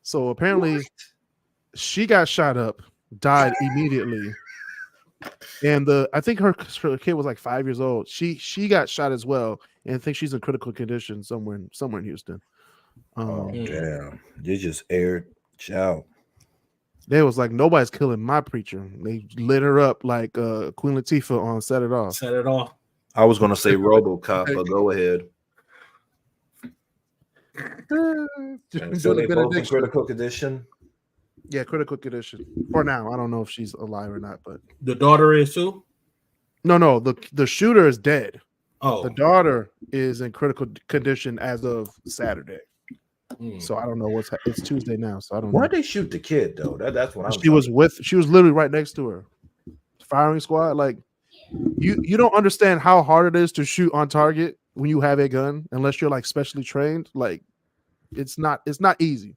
B: So apparently, she got shot up, died immediately, and I think her kid was like 5 years old. She got shot as well, and I think she's in critical condition somewhere in Houston.
A: Damn! They just aired out.
B: They was like, nobody's killing my preacher. They lit her up like Queen Latifah on Set It Off.
C: Set It Off.
A: I was gonna say RoboCop, but go ahead. So they both in critical condition.
B: Yeah, critical condition for now. I don't know if she's alive or not, but
C: the daughter is too.
B: No, the shooter is dead.
C: Oh,
B: the daughter is in critical condition as of Saturday. So I don't know it's Tuesday now, so I don't know.
A: Why'd they shoot the kid though? That's what
B: she was literally right next to her. Firing squad, like you don't understand how hard it is to shoot on target when you have a gun, unless you're like specially trained. Like it's not easy.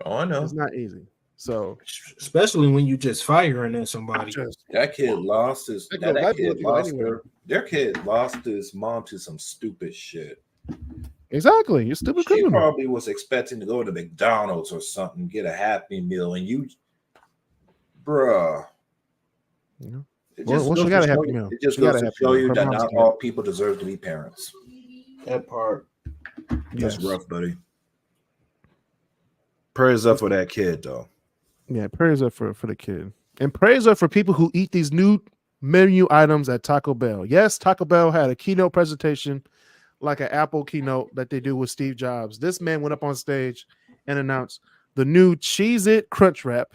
A: Oh, I know.
B: It's not easy. So
C: especially when you just firing at somebody.
A: That kid lost his their kid lost his mom to some stupid shit.
B: Exactly. You're stupid criminal.
A: She probably was expecting to go to McDonald's or something, get a Happy Meal, and you, bruh.
B: Yeah. Well, she got a Happy Meal.
A: It just goes to show you that not all people deserve to be parents.
C: That part.
A: That's rough, buddy. Prayers up for that kid, though.
B: Yeah, prayers up for the kid. And prayers up for people who eat these new menu items at Taco Bell. Yes, Taco Bell had a keynote presentation like an Apple keynote that they do with Steve Jobs. This man went up on stage and announced the new Cheez-It Crunch Wrap.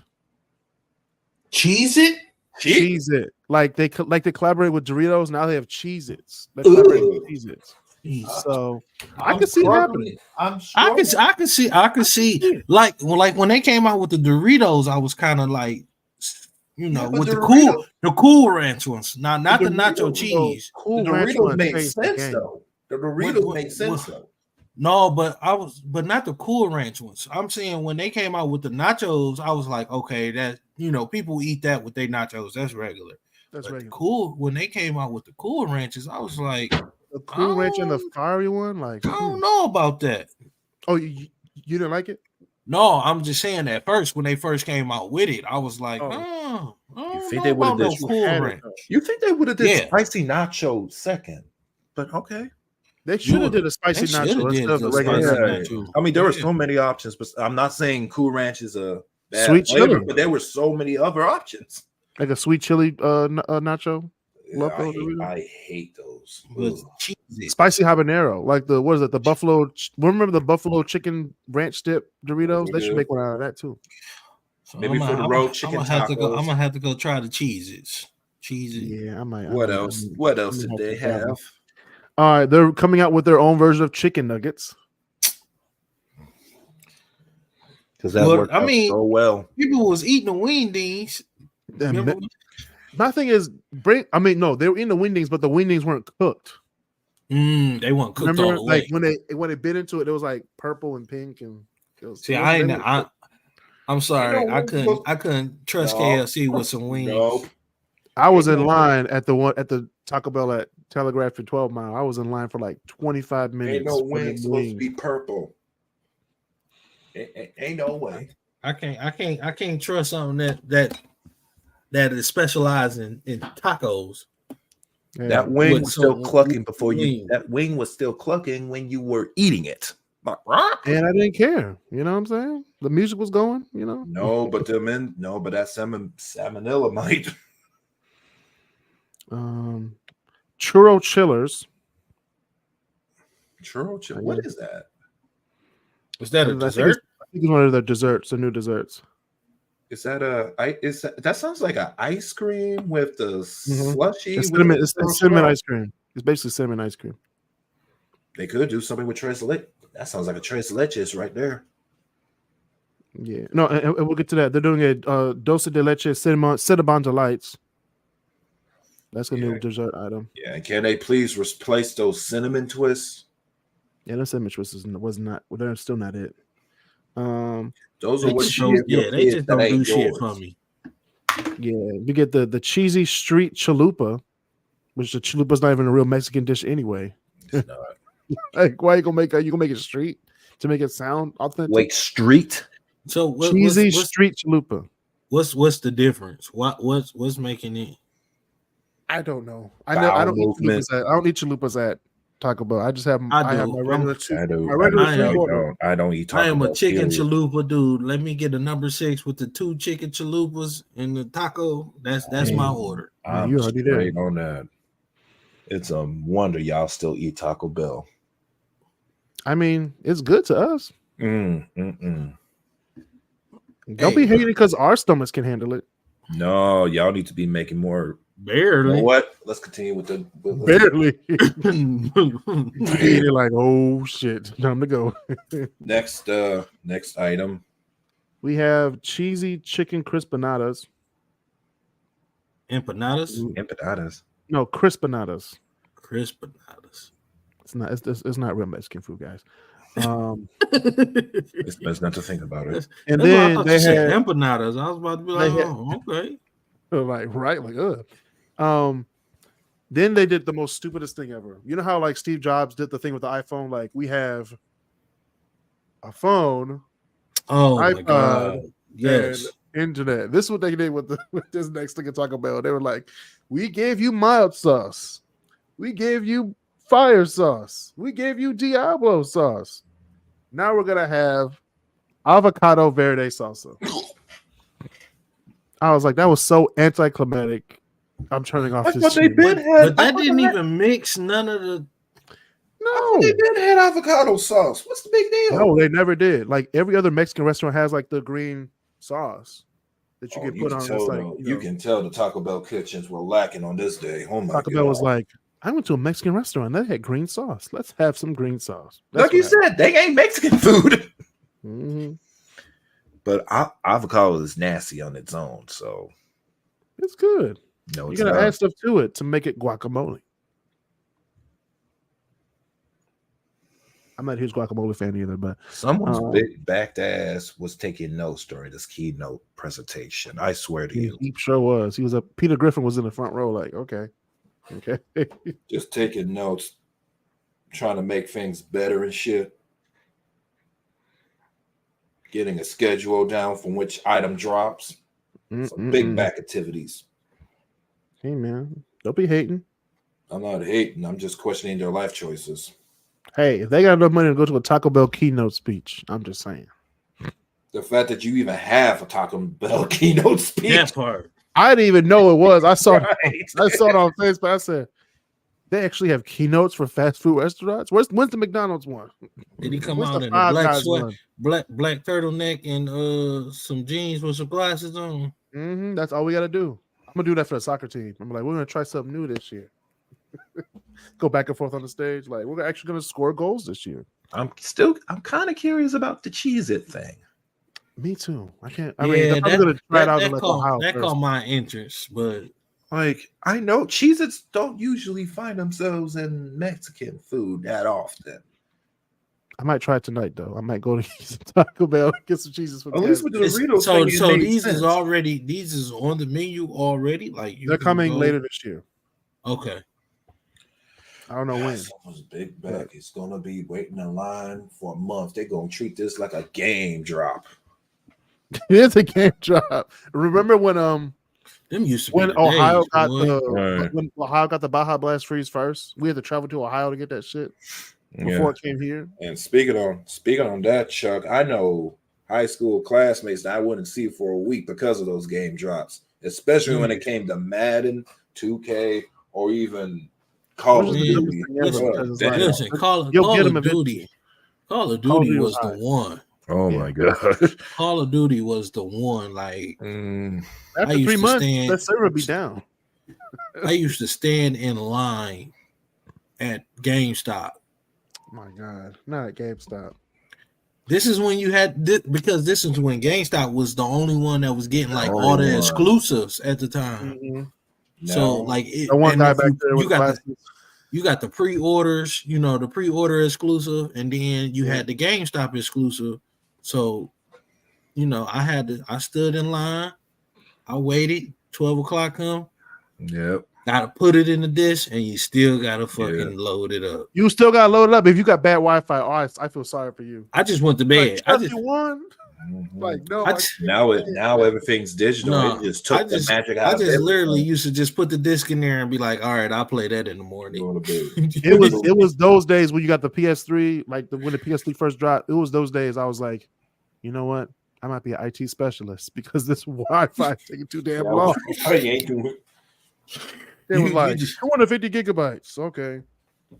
C: Cheez-It?
B: Cheez-It. Like they collaborate with Doritos. Now they have Cheez-Its. They collaborate with Cheez-Its. So I can see it happening.
C: I can see. Like when they came out with the Doritos, I was kind of like, with the cool ranch ones. Not the nacho cheese.
B: Cool
A: the Doritos made sense though. The Doritos make sense though.
C: No, but not the Cool Ranch ones. I'm saying when they came out with the nachos, I was like, okay, that people eat that with their nachos. That's regular.
B: That's regular.
C: Cool. When they came out with the Cool Ranches, I was like,
B: the Cool Ranch and the fiery one. Like
C: I don't know about that.
B: Oh, you didn't like it?
C: No, I'm just saying that first when they first came out with it, I was like,
A: you think they would have did
C: Cool Ranch?
A: You think they would have did spicy nacho second? But okay.
B: They should have did a spicy nacho instead of the regular nacho.
A: I mean, there were so many options, but I'm not saying Cool Ranch is a bad
B: sweet
A: flavor,
B: chili,
A: but there were so many other options.
B: Like a sweet chili nacho.
A: I hate those.
B: Spicy habanero, like what is it? The buffalo. Remember the buffalo chicken ranch dip Doritos? They should make one out of that too.
C: So maybe for the road chicken tacos. I'm gonna have to go try the Cheez-Its.
B: Yeah, I might.
A: What else? What else did they have?
B: All right, they're coming out with their own version of chicken nuggets.
A: Because that worked out so well.
C: People was eating the wingdings.
B: My thing is, they were eating the wingdings, but the wingdings weren't cooked.
C: They weren't cooked. Remember, all the way.
B: Like when they bit into it, it was like purple and pink, and
C: I'm sorry, I couldn't trust KFC with some wings. Nope.
B: I was in line at the Taco Bell at Telegraph and 12 Mile. I was in line for like 25 minutes.
A: Ain't no wings supposed to be purple. Ain't no way.
C: I can't trust something that is specialized in tacos.
A: Yeah. That wing was still clucking before you. That wing was still clucking when you were eating it.
B: And I didn't care. You know what I'm saying? The music was going. You know.
A: No, but that salmonella might.
B: Churro chillers.
A: Churro chiller. What is that?
C: Is that a dessert?
B: I think it's one of the desserts, the new desserts.
A: Is that that sounds like an ice cream with the slushy?
B: It's cinnamon ice cream. It's basically cinnamon ice cream.
A: They could do something with tres leches. That sounds like a tres leches right there.
B: Yeah. No, and we'll get to that. They're doing a dulce de leche cinnamon delights. That's a new dessert item.
A: Yeah, and can they please replace those cinnamon twists?
B: Yeah, those cinnamon twists was not. Well, they're still not it.
A: Those are what you
C: they just don't do shit for me.
B: Yeah, we get the cheesy street chalupa, which the chalupa's not even a real Mexican dish anyway.
A: It's not.
B: Like, why you gonna make it street to make it sound authentic?
A: Wait, street?
C: So
B: cheesy street chalupa.
C: What's the difference? What's making it?
B: I don't know. I don't eat chalupas at Taco Bell. I just have I have my regular two.
A: I don't eat Taco Bell.
C: I am a chicken chalupa dude. Let me get a number 6 with the 2 chicken chalupas and the taco. That's my order.
A: I'm you already there on that. It's a wonder y'all still eat Taco Bell.
B: I mean, it's good to us. Don't be hating because our stomachs can handle it.
A: No, y'all need to be making more.
C: Barely.
A: You know what? Let's continue with the
B: barely. You're like, oh shit, time to go.
A: Next item.
B: We have cheesy chicken crispinadas.
C: Empanadas?
B: No, crispinadas.
C: Crispinadas.
B: It's not real Mexican food, guys.
A: It's best not to think about it.
B: And then they had
C: empanadas. I was about to be like, okay.
B: Like, right, like, then they did the most stupidest thing ever. You know how like Steve Jobs did the thing with the iPhone? Like, we have a phone,
C: iPod, my God. Yes,
B: and internet. This is what they did with this next thing to talk about. They were like, we gave you mild sauce, we gave you fire sauce, we gave you Diablo sauce. Now we're gonna have avocado verde salsa. I was like, that was so anticlimactic. I'm turning off this.
C: But that didn't even mix none of the.
A: No, they did had avocado sauce. What's the big deal?
B: No, they never did. Like every other Mexican restaurant has like the green sauce that you can put on. This, like,
A: you can tell the Taco Bell kitchens were lacking on this day. Oh my God!
B: Taco Bell was like, I went to a Mexican restaurant. They had green sauce. Let's have some green sauce.
A: Like you said, they ain't Mexican food.
B: Mm-hmm.
A: But avocado is nasty on its own, so
B: it's good.
A: No,
B: you gotta add stuff to it to make it guacamole. I'm not a huge guacamole fan either, but
A: someone's big backed ass was taking notes during this keynote presentation. I swear to you,
B: he sure was. Peter Griffin was in the front row, like, okay,
A: just taking notes, trying to make things better and shit. Getting a schedule down from which item drops. Some big back activities.
B: Hey, man. Don't be hating.
A: I'm not hating. I'm just questioning their life choices.
B: Hey, if they got enough money to go to a Taco Bell keynote speech, I'm just saying.
A: The fact that you even have a Taco Bell keynote speech.
C: That part.
B: I didn't even know it was. I saw
A: Right.
B: I saw it on Facebook. I said, they actually have keynotes for fast food restaurants. When's the McDonald's one?
C: Did he come
B: When's
C: out
B: the
C: in a
B: Five
C: black
B: Guys
C: sweat,
B: one?
C: black turtleneck, and some jeans with some glasses on?
B: That's all we got to do. I'm gonna do that for the soccer team. I'm like, we're gonna try something new this year. Go back and forth on the stage. Like, we're actually gonna score goals this year.
A: I'm kind of curious about the Cheez-It thing.
B: Me too. I can't.
C: They're
B: probably gonna try it out
C: that
B: like Ohio
C: that
B: first.
C: caught my interest, but
A: Like, I know Cheez-Its don't usually find themselves in Mexican food that often.
B: I might try it tonight though. I might go to some Taco Bell, get some cheeses from
A: At least with the Doritos
C: so
A: thing, it made
C: these
A: sense.
C: these is on the menu already. Like
B: they're coming later this year.
C: Okay.
B: I don't know when.
A: Someone's big back is gonna be waiting in line for a month. They're gonna treat this like a game drop.
B: It is a game drop. Remember when
C: Them used to be
B: when
C: the
B: Ohio
C: days,
B: got
C: boy.
B: when Ohio got the Baja Blast Freeze first? We had to travel to Ohio to get that shit before it came here.
A: And speaking on that, Chuck, I know high school classmates that I wouldn't see for a week because of those game drops, especially when it came to Madden, 2K, or even Call of Duty.
C: Listen, Call of Duty. Call of Duty was the one.
A: Oh my god!
C: Call of Duty was the one. Like
B: after 3 months, that server would be down.
C: I used to stand in line at GameStop.
B: My God, not at GameStop.
C: This is when you had because this is when GameStop was the only one that was getting like all the exclusives at the time.
B: Mm-hmm.
C: So like
B: the one guy back there
C: you got the pre-orders, the pre-order exclusive, and then you had the GameStop exclusive. So, I stood in line, I waited, 12 o'clock come.
A: Yep.
C: Gotta put it in the dish, and you still gotta fucking load it up.
B: You still gotta load it up. If you got bad Wi-Fi, I feel sorry for you.
C: I just went to bed.
B: I just won. Like no,
A: now everything's digital.
C: No,
A: it just took the magic out.
C: I just literally used to just put the disc in there and be like, all right, I'll play that in the morning.
B: It was those days when you got the PS3, like when the PS3 first dropped. It was those days I was like, you know what? I might be an IT specialist because this Wi-Fi is taking too damn long. It was like 250 gigabytes. Okay.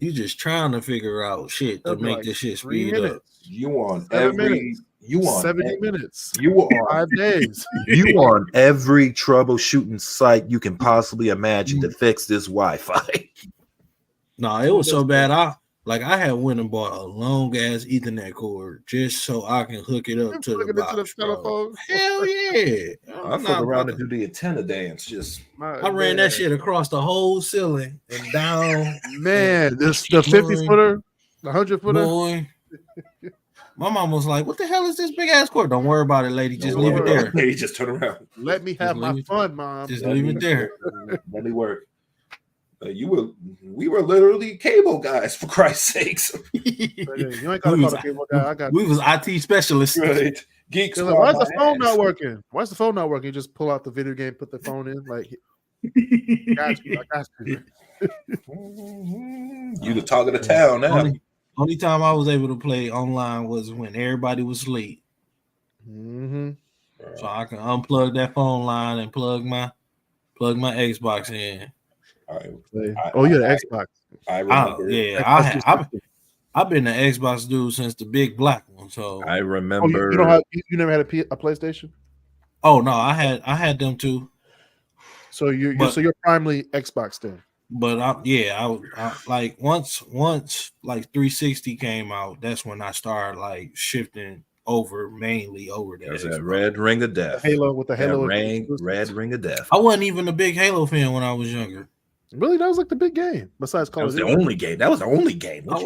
C: You just trying to figure out shit to make this shit speed up.
A: You want 70
B: minutes.
A: You want
B: 5 days.
A: You want every troubleshooting site you can possibly imagine to fix this Wi-Fi.
C: No, it was so bad. I had went and bought a long ass Ethernet cord just so I can hook it up to the box. Telephone. Hell yeah!
A: I fuck around and do the antenna dance.
C: I ran that shit across the whole ceiling and down.
B: Man, the 50-footer, the 100-footer.
C: Boy. My mom was like, "What the hell is this big ass cord?" Don't worry about it, lady. Just leave it there.
A: Lady, just turn around.
B: Let me have my fun, mom.
C: Just leave it there.
A: Let me work. We were literally cable guys, for Christ's sakes.
B: You ain't gotta call a cable guy.
C: We was IT specialists.
A: Right. Geeks.
B: Like, why is the phone not working? Why is the phone not working? You just pull out the video game, put the phone in. Like, I got you.
A: You the talk of the town now.
C: Only time I was able to play online was when everybody was asleep.
B: Mm-hmm.
C: So I can unplug that phone line and plug my Xbox in.
B: You had an Xbox.
A: I remember.
C: I've been an Xbox dude since the big black one. So
A: I remember.
B: You never had a PlayStation?
C: Oh no, I had them too.
B: So you're primarily Xbox then.
C: But I like once like 360 came out, that's when I started like shifting mainly over there.
A: There's that red ring of death.
B: Halo with the Halo
A: red ring of death.
C: I wasn't even a big Halo fan when I was younger.
B: Really, that was like the big game. Besides Call of Duty,
A: that was the only game.
C: I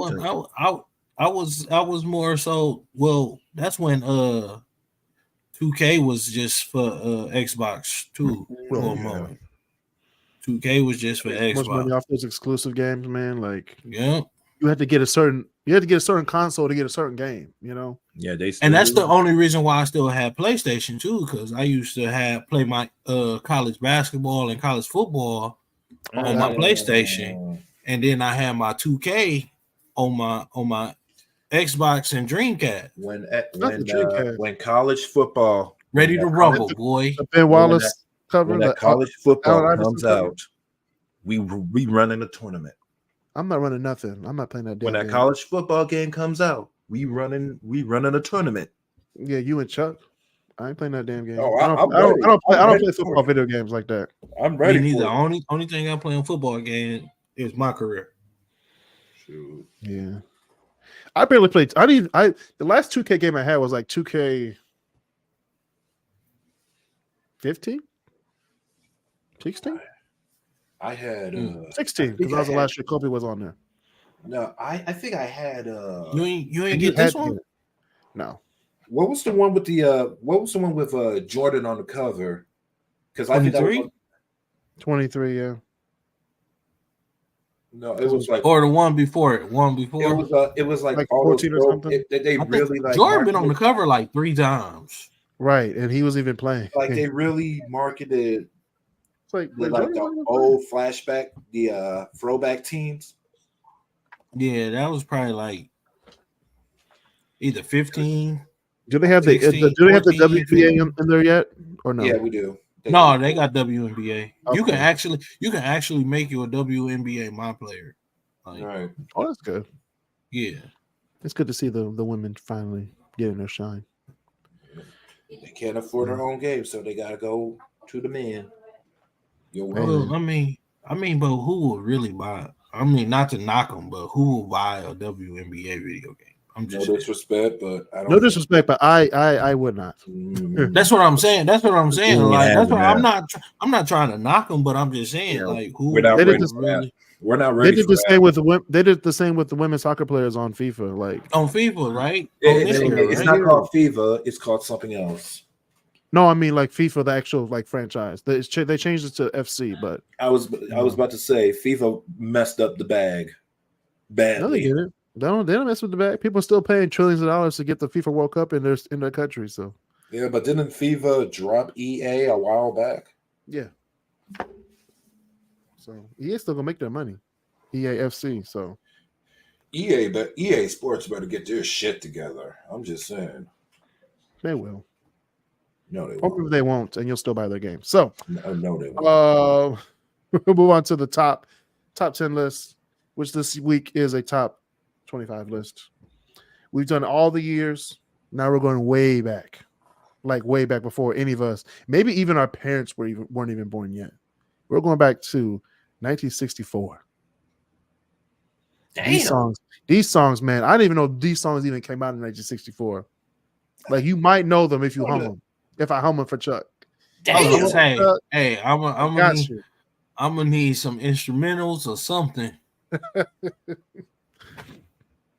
C: was more so. Well, that's when 2K was just for Xbox too. For a moment. 2K was just for Xbox.
B: Much money off those exclusive games, man. Like,
C: yeah,
B: you had to get a certain console to get a certain game.
A: Yeah,
C: and that's the only reason why I still had PlayStation too, because I used to play my college basketball and college football on my PlayStation, and then I had my 2K on my Xbox and Dreamcast.
A: When college football
C: ready to rumble, boy.
B: Ben Wallace cover.
A: When that college football comes out, we running a tournament.
B: I'm not running nothing. I'm not playing that.
A: When that college football game comes out, we running a tournament.
B: Yeah, you and Chuck. I ain't playing that damn game.
A: Oh,
B: I don't play football video games like that.
A: I'm ready.
C: Me neither. Only thing I play on football game is my career.
A: Shoot.
B: Yeah, I barely played. The last 2K game I had was like 2K 15, 16.
A: I had
B: 16 because that was the last year Kobe was on there.
A: No, I think I had.
C: You ain't get this one?
B: No.
A: What was the one with Jordan on the cover? Because I think that was
B: 23. Yeah.
A: No, it was like
C: or the one before it.
A: It was like
B: 14 or something.
A: They really like
C: Jordan been on the cover like 3 times.
B: Right, and he was even playing.
A: Like they really marketed.
B: It's like
A: the old flashback, the throwback teams.
C: Yeah, that was probably like either 15.
B: Do they have 16, the WNBA in there yet, or no?
A: Yeah, we do.
C: They got WNBA. Okay. You can actually make you a WNBA my player.
A: Like, right.
B: Oh, that's good.
C: Yeah,
B: it's good to see the women finally getting their shine.
A: They can't afford their own game, so they gotta go to the men.
C: Well, I mean, but who will really buy? I mean, not to knock them, but who will buy a WNBA video game? I'm just
A: no disrespect, but I don't.
B: No disrespect, but I would not.
C: That's what I'm saying. Like I'm not trying to knock them, but I'm just saying like who
A: we're not ready.
B: They did the same with the women's soccer players on FIFA, like
C: on FIFA, right?
A: It's not called FIFA. It's called something else.
B: No, I mean like FIFA, the actual like franchise. They changed it to FC, but
A: I was about to say FIFA messed up the bag badly.
B: No, they didn't. They don't mess with the bag. People are still paying trillions of dollars to get the FIFA World Cup in their country. So
A: yeah, but didn't FIFA drop EA a while back?
B: Yeah. So EA still gonna make their money. EAFC. So
A: EA Sports better get their shit together. I'm just saying.
B: They will.
A: No, they won't.
B: Hopefully they won't, and you'll still buy their game. So
A: no, they won't.
B: We'll move on to the top 10 list, which this week is a top 25 list. We've done all the years. Now we're going way back, like way back before any of us, maybe even our parents weren't even born yet. We're going back to 1964. Damn. These songs, man. I didn't even know these songs even came out in 1964. Like you might know them if you hum them. If I hum them for Chuck.
C: Damn. Hey, I'm gonna need some instrumentals or something.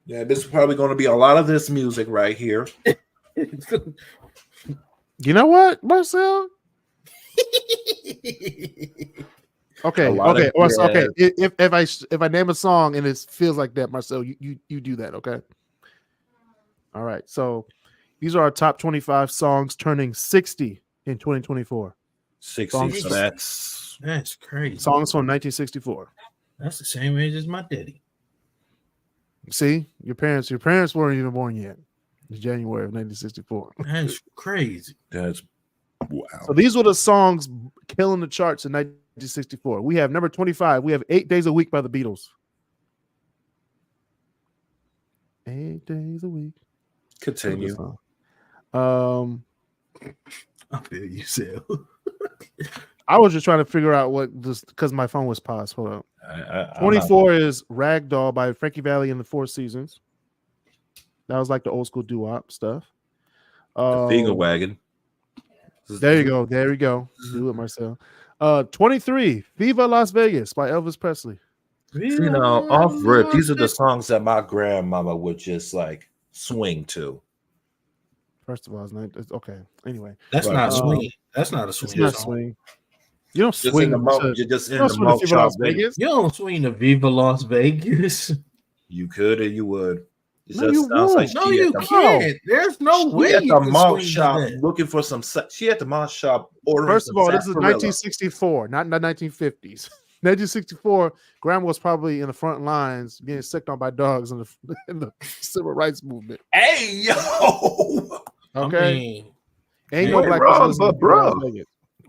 A: Yeah, this is probably going to be a lot of this music right here.
B: You know what, Marcel? Okay. If I name a song and it feels like that, Marcel, you do that, okay? All right. So these are our top 25 songs turning 60 in 2024.
A: 60. So
C: that's crazy.
B: Songs from 1964.
C: That's the same age as my daddy.
B: See, your parents weren't even born yet. It's January of 1964.
C: That's crazy.
A: That's wow.
B: So these were the songs killing the charts in 1964. We have number 25. We have 8 Days a Week by the Beatles. 8 days a week.
A: Continue.
C: I feel you, Sal.
B: I was just trying to figure out what this because my phone was paused. Hold on. 24 is Ragdoll by Frankie Valli and the Four Seasons. That was like the old school doo-wop stuff.
A: The Finger Wagon.
B: There you go. Do it, Marcel. 23, Viva Las Vegas by Elvis Presley.
A: You know, off rip, these are the songs that my grandmama would just like swing to.
B: First of all, it's okay. Anyway,
C: that's not swing. That's not a swing.
B: It's not swing. You don't swing.
A: You're just in the mouth shop Vegas.
C: You don't swing to Viva Las Vegas.
A: You could or you would. It
B: no, you
A: sounds like
C: no, you can't. There's no way.
A: She at the mouth shop looking for some. She at the mouth shop ordering.
B: First of all, this is 1964, not in the 1950s. 1964, Grandma was probably in the front lines getting sicked on by dogs in the civil rights movement.
A: Hey, yo.
B: Okay.
C: I mean,
B: ain't no black person,
A: bro.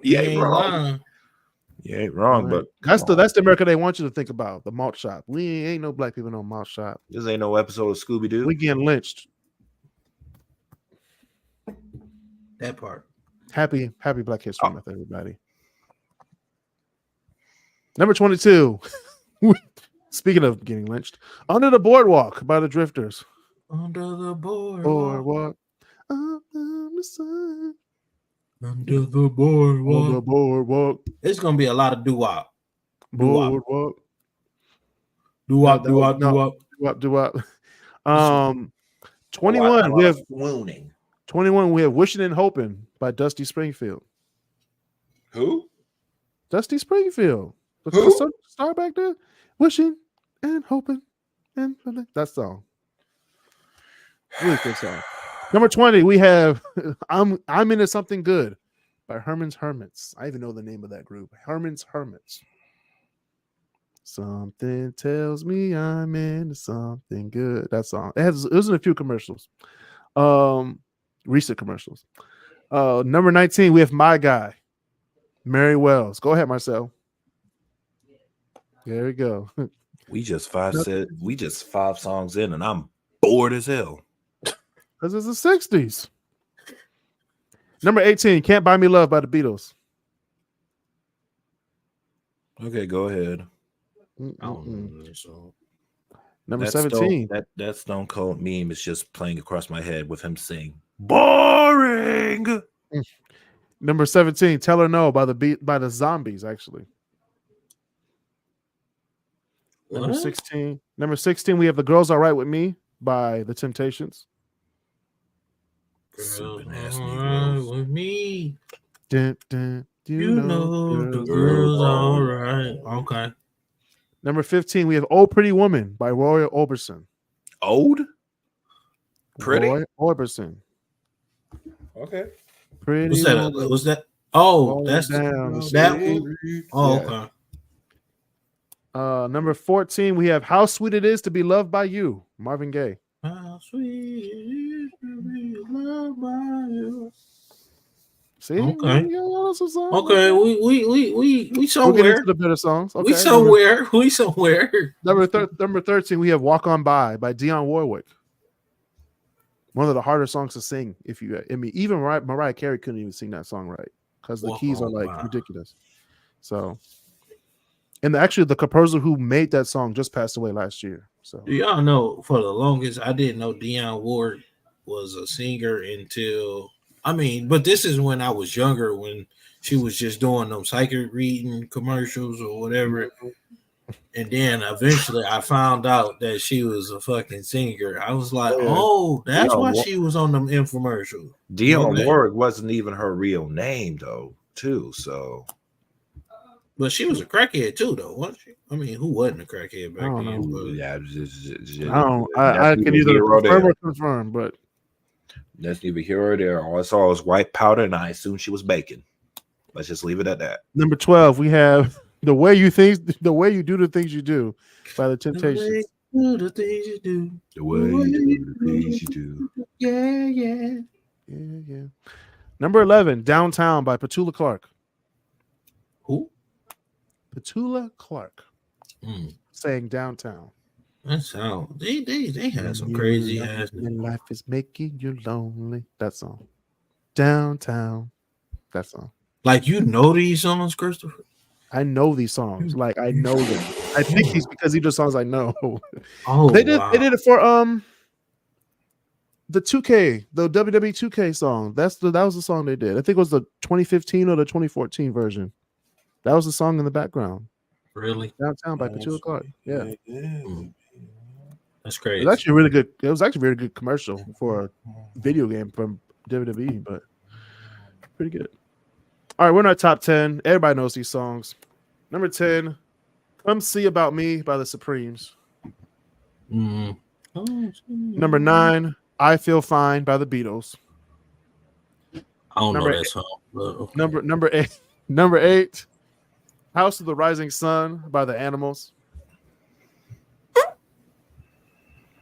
A: You ain't wrong. You ain't wrong,
B: right.
A: But
B: that's the America they want you to think about. The malt shop. We ain't no black people no malt shop.
A: This ain't no episode of Scooby Doo.
B: We getting lynched.
C: That part.
B: Happy Black History Month, everybody. Number 22. Speaking of getting lynched, Under the Boardwalk by the Drifters.
C: Under the
B: boardwalk. Under the sun.
C: Under the boardwalk.
B: On the boardwalk.
C: It's gonna be a lot of doo-wop.
B: Boardwalk.
C: Doo-wop.
B: 21. We have
A: swooning.
B: 21. We have Wishing and Hoping by Dusty Springfield.
A: Who?
B: Dusty Springfield.
A: Who?
B: The star back there. Wishing and Hoping and that song. Really good song. Number 20, we have I'm Into Something Good by Herman's Hermits. I even know the name of that group. Herman's Hermits. Something tells me I'm into something good. That song. It was in a few commercials. Recent commercials. Number 19, we have My Guy, Mary Wells. Go ahead, Marcel. There we go.
A: We just 5 songs in, and I'm bored as hell.
B: Because it's the 60s. Number 18, Can't Buy Me Love by the Beatles.
A: Okay, go ahead.
B: Number 17.
A: That Stone Cold meme is just playing across my head with him saying, boring.
B: Number 17, Tell Her No by the Zombies, actually.
C: What?
B: Number 16, we have The Girls Are Right With Me by The Temptations.
C: Girls right with me.
B: Dun, dun,
C: You know the girls all right. Okay.
B: Number 15, we have Old Pretty Woman by Roy Orbison.
A: Old? Pretty?
B: Roy Orbison.
A: Okay.
B: Pretty.
C: What's that? Oh,
B: Roll
C: that's
B: down
C: that one. Oh,
A: Yeah.
C: okay.
B: Number 14, we have How Sweet It Is to Be Loved by You, Marvin Gaye.
C: How sweet it is to be loved by you.
B: See?
C: Okay.
B: Okay,
C: We somewhere.
B: we'll get into the better songs. Okay.
C: We somewhere.
B: Number 13, we have Walk On By Dionne Warwick. One of the harder songs to sing. Even Mariah Carey couldn't even sing that song right because the keys are like ridiculous. So, and actually, the composer who made that song just passed away last year. So,
C: Do y'all know? For the longest, I didn't know Dionne Warwick was a singer until. But this is when I was younger, when she was just doing them psychic reading commercials or whatever. And then eventually I found out that she was a fucking singer. I was like, oh, that's why she was on them infomercials.
A: Dionne Warwick wasn't even her real name, though, too. So,
C: but she was a crackhead, too, though, wasn't she? Who wasn't a crackhead back then?
B: I can either confirm or confirm, but.
A: That's neither here or there. All I saw was white powder, and I assumed she was bacon. Let's just leave it at that.
B: Number 12, we have The Way You Do the Things You Do by The Temptations.
C: The things you do.
A: The way you do the things you do.
C: Yeah.
B: Number 11, Downtown by Petula Clark.
C: Who?
B: Petula Clark. Saying Downtown.
C: That sound they had some crazy ass.
B: When life is making you lonely. That song. Downtown. That song.
C: Like, you know these songs, Christopher?
B: I know these songs. Like, I know them. I pick these because these are songs I know.
C: Oh,
B: they did it for the 2K, the WWE 2K song. That was the song they did. I think it was the 2015 or the 2014 version. That was the song in the background.
C: Really?
B: Downtown by Petula Clark. Yeah.
C: That's crazy.
B: It was actually really good. It was actually a very good commercial for a video game from WWE, but pretty good. All right, we're in our top 10. Everybody knows these songs. Number 10, Come See About Me by the Supremes. Number 9, I Feel Fine by the Beatles.
C: I don't know that song. Okay.
B: Number 8, House of the Rising Sun by the Animals.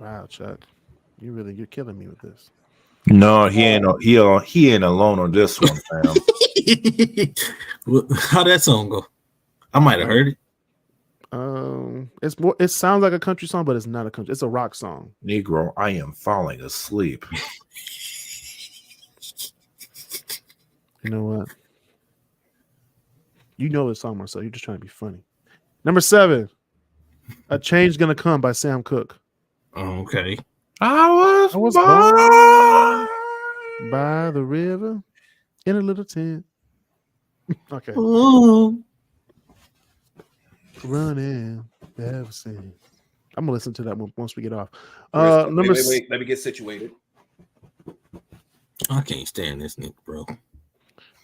B: Wow, Chuck. You're killing me with this.
A: No, he ain't alone on this one, fam.
C: How that song go? I might have heard it.
B: It sounds like a country song, but it's not a country. It's a rock song.
A: Negro, I am falling asleep.
B: You know what? You know this song, Marcel. You're just trying to be funny. Number 7, "A Change Gonna Come" by Sam Cooke.
C: Oh, okay.
B: I was born by the river in a little tent. Okay.
C: Ooh.
B: Running ever since. I'm gonna listen to that once we get off.
A: Wait, let me get situated.
C: I can't stand this nigga, bro.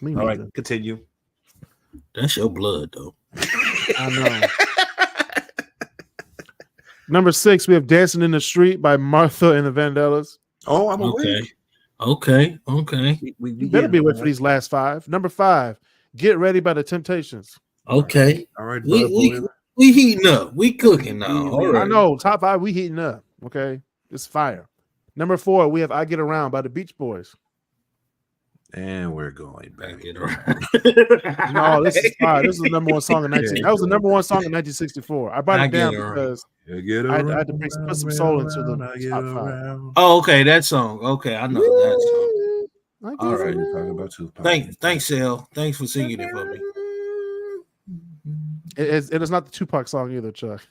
A: All right, continue.
C: That's your blood, though.
B: I know. Number 6, we have "Dancing in the Street" by Martha and the Vandellas.
A: Oh, I'm
C: okay.
B: We better be awake for these last 5. Number 5, "Get Ready" by the Temptations.
C: Okay.
A: All right.
C: We heating up. We cooking now. All right.
B: I know. Top 5, we heating up. Okay. It's fire. Number 4, we have "I Get Around" by the Beach Boys.
A: And we're going back.
B: No, this is fire. This is the number 1 song in 19. That was the number 1 song in 1964. I brought it down because I had to put some soul into the top 5.
C: Oh, okay, that song. Okay, I know that song. All right.
A: Talking about Tupac.
C: Thanks, Sal. Thanks for singing it for me.
B: It is not the Tupac song either, Chuck.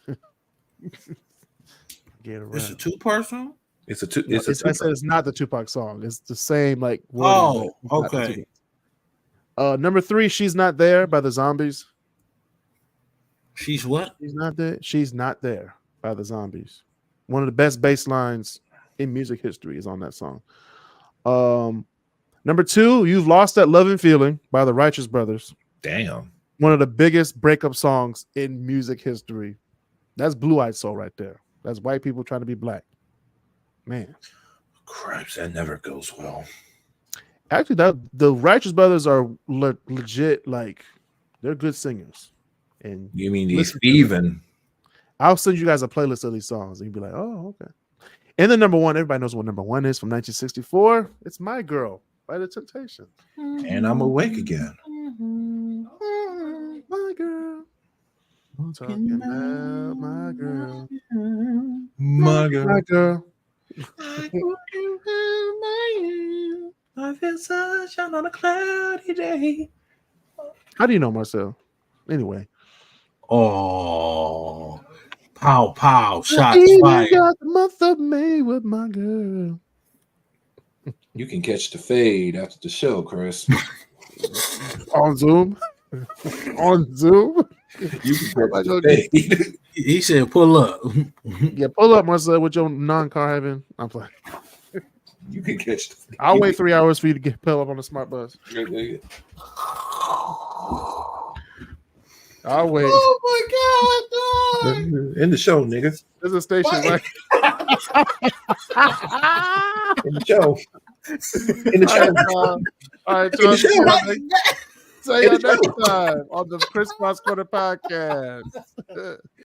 B: Get around.
C: It's a 2-part song?
B: I said it's not the Tupac song. It's the same like.
C: Oh, okay.
B: Number 3, "She's Not There" by the Zombies.
C: She's what?
B: She's not there. She's Not There by the Zombies. One of the best bass lines in music history is on that song. Number 2, "You've Lost That Loving Feeling" by the Righteous Brothers.
A: Damn.
B: One of the biggest breakup songs in music history. That's Blue-Eyed Soul right there. That's white people trying to be black. Man,
A: cripes, that never goes well.
B: Actually, the Righteous Brothers are legit. Like, they're good singers. And
A: you mean these even?
B: I'll send you guys a playlist of these songs, and you'll be like, "Oh, okay." And then number 1, everybody knows what number 1 is from 1964. It's "My Girl" by the Temptations.
A: And I'm awake again.
B: My girl. I'm talking about my girl.
A: My girl.
B: My girl.
A: I feel sunshine on a cloudy day.
B: How do you know, Marcel? Anyway.
C: Oh, pow, pow, shots fired.
B: Got the month of May with my girl.
A: You can catch the fade after the show, Chris.
B: On Zoom. On Zoom.
A: You can catch the fade.
C: He said, "Pull up."
B: Yeah, pull up, Marcel, with your non-car having. I'm playing.
A: You can catch the fade.
B: I'll wait 3 hours for you to pull up on the smart bus. I'll wait.
C: Oh my
A: God! In the show, niggas.
B: There's a station, right?
A: In the show. In the show.
B: All right, John. See you next time on the KrisCross Corner podcast.